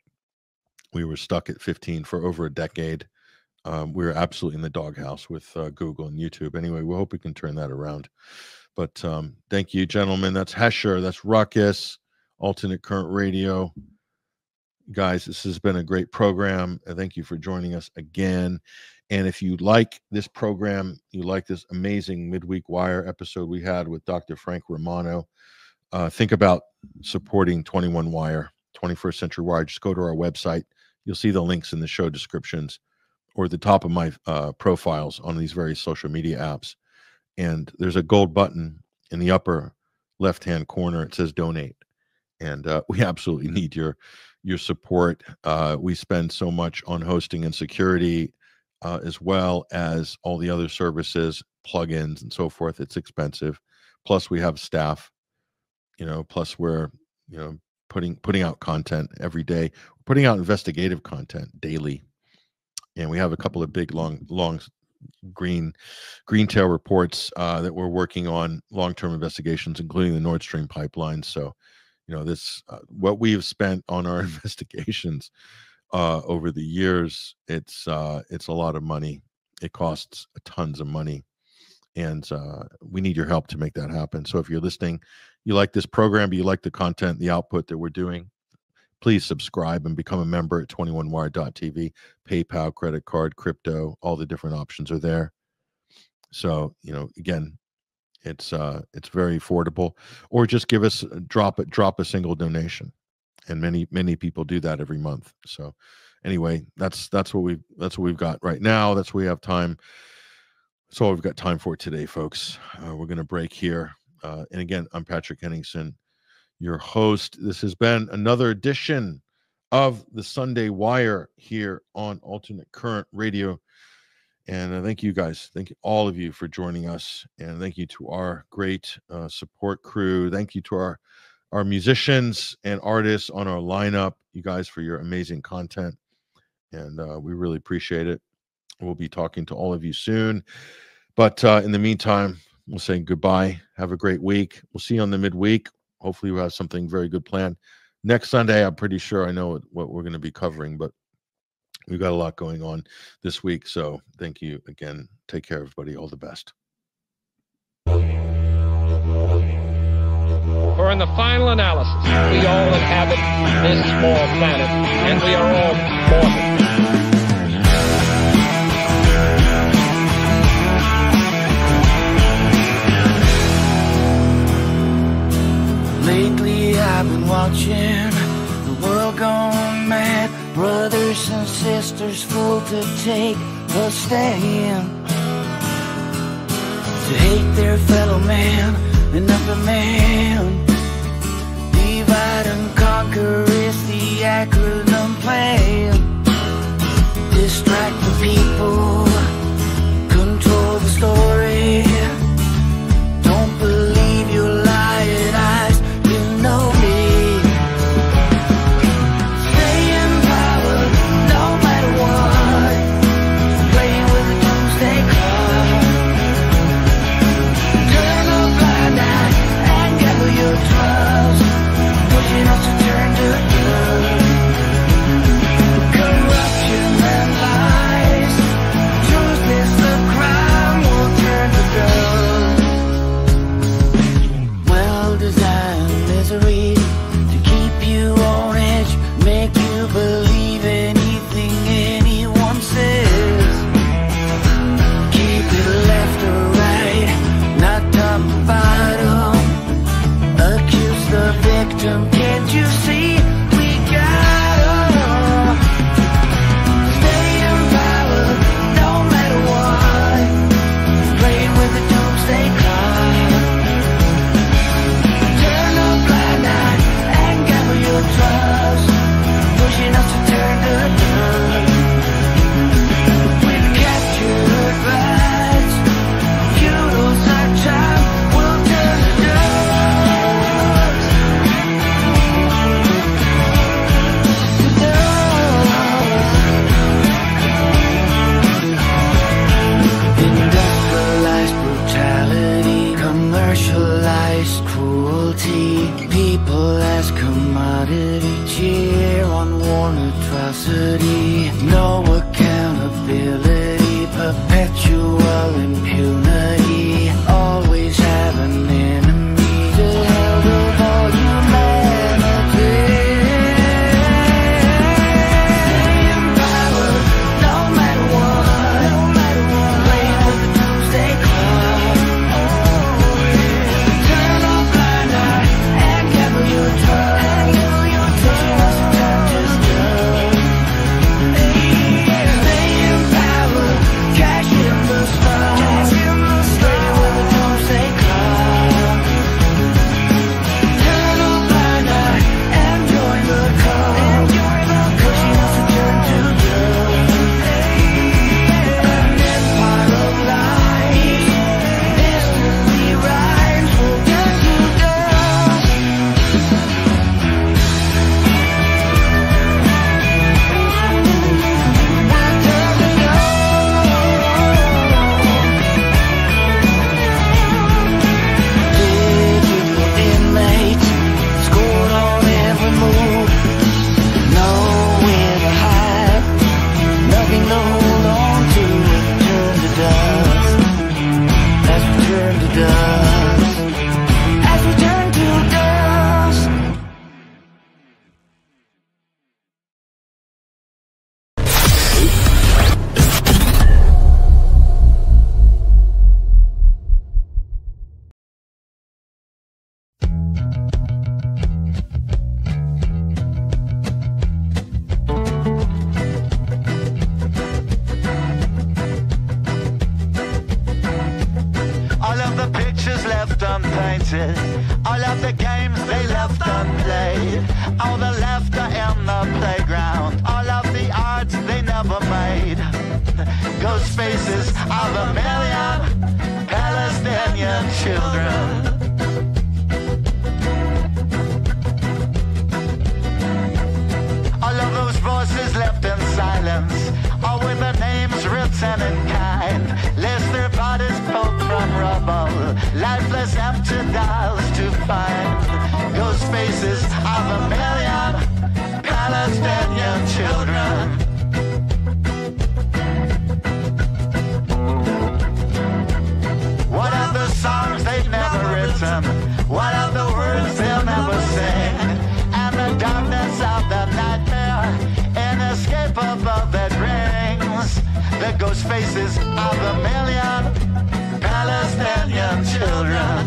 We were stuck at 15 for over a decade. We were absolutely in the doghouse with Google and YouTube. Anyway, we hope we can turn that around. But thank you, gentlemen. That's Hesher. That's Ruckus, Alternate Current Radio. Guys, this has been a great program. Thank you for joining us again. And if you like this program, you like this amazing Midweek Wire episode we had with Dr. Frank Romano, think about supporting 21 Wire, 21st Century Wire. Just go to our website. You'll see the links in the show descriptions or the top of my profiles on these various social media apps. And there's a gold button in the upper left-hand corner. It says donate. And we absolutely need your support. We spend so much on hosting and security, as well as all the other services, plugins, and so forth. It's expensive. Plus, we have staff. Plus we're putting out content every day. We're putting out investigative content daily, and we have a couple of big long green tail reports that we're working on, long-term investigations, including the Nord Stream pipeline. So, this what we've spent on our investigations over the years, it's a lot of money. It costs tons of money, and we need your help to make that happen. So if you're listening, you like this program, but you like the content, the output that we're doing, please subscribe and become a member at 21wire.tv. PayPal, credit card, crypto, all the different options are there. So, again, it's very affordable, or just give us drop a single donation. And many people do that every month. So anyway, that's what we've got right now. That's what we have time. That's all we've got time for today, folks. We're going to break here. And again, I'm Patrick Henningsen, your host. This has been another edition of the Sunday Wire here on Alternate Current Radio. And thank you guys. Thank you, all of you, for joining us. And thank you to our great support crew. Thank you to our musicians and artists on our lineup, you guys, for your amazing content. And we really appreciate it. We'll be talking to all of you soon. But in the meantime, we'll say goodbye. Have a great week. We'll see you on the midweek. Hopefully we'll have something very good planned. Next Sunday, I'm pretty sure I know what we're going to be covering, but we've got a lot going on this week. So thank you again. Take care, everybody. All the best. For in the final analysis, we all inhabit this small planet, and we are all mortal. Lately I've been watching the world gone mad. Brothers and sisters full to take a stand, to hate their fellow man, another man. Divide and conquer is the acronym plan. Distract the people, control the story. Don't believe your lying eyes, you know me. Stay in power no matter what. Playing with the doomsday clock. Turn a blind eye and gather your trust. Pushing us to turn to good. Corruption and lies. Truth is the crime, will turn to dust. Well-designed misery to keep you on edge, make you believe anything anyone says. Keep it left or right, not top to bottom. Accuse the victim, can't you see we got 'em? Stay in power no matter what. Playing with the doomsday clock. Turn a blind eye and gather your trust. Pushing us to turn to dust. We've captured rights. Use our time, we'll turn to dust. Industrialized brutality, commercialized cruelty, people as commodity, cheer on war and atrocity, no accountability, perpetual impunity, always have an All of the games they left unplayed, all the laughter in the playground, all of the arts they never made. Ghost faces of a million Palestinian children. All of those voices left in silence, all with their names written in kind, lest their bodies pulled from rubble, lifeless empty dolls to find. Ghost faces of a million Palestinian children. What are the songs they've never written? What are the words they'll never sing? And the darkness of the nightmare, inescapable that rings. The ghost faces of a million Palestinian children.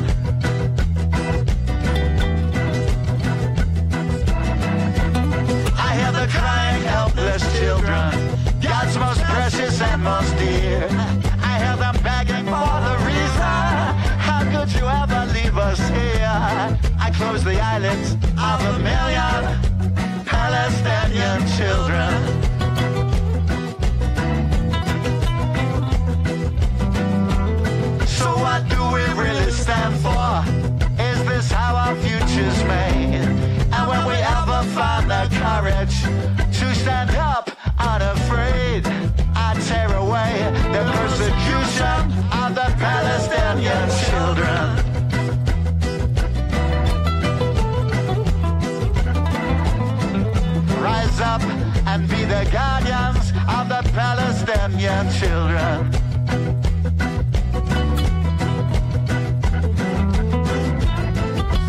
I hear the crying, helpless children, God's most precious and most dear. I hear them begging for the reason. How could you ever leave us here? I close the eyelids of a million Palestinian children. So what do we really stand for? Is this how our future's made? And when we ever find the courage to stand up unafraid, I tear away the persecution of the Palestinian children. Rise up and be the guardians of the Palestinian children.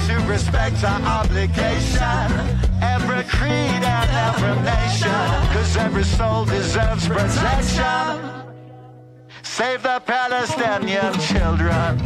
To respect our obligation, every creed and every nation, 'cause every soul deserves protection. Save the Palestinian children.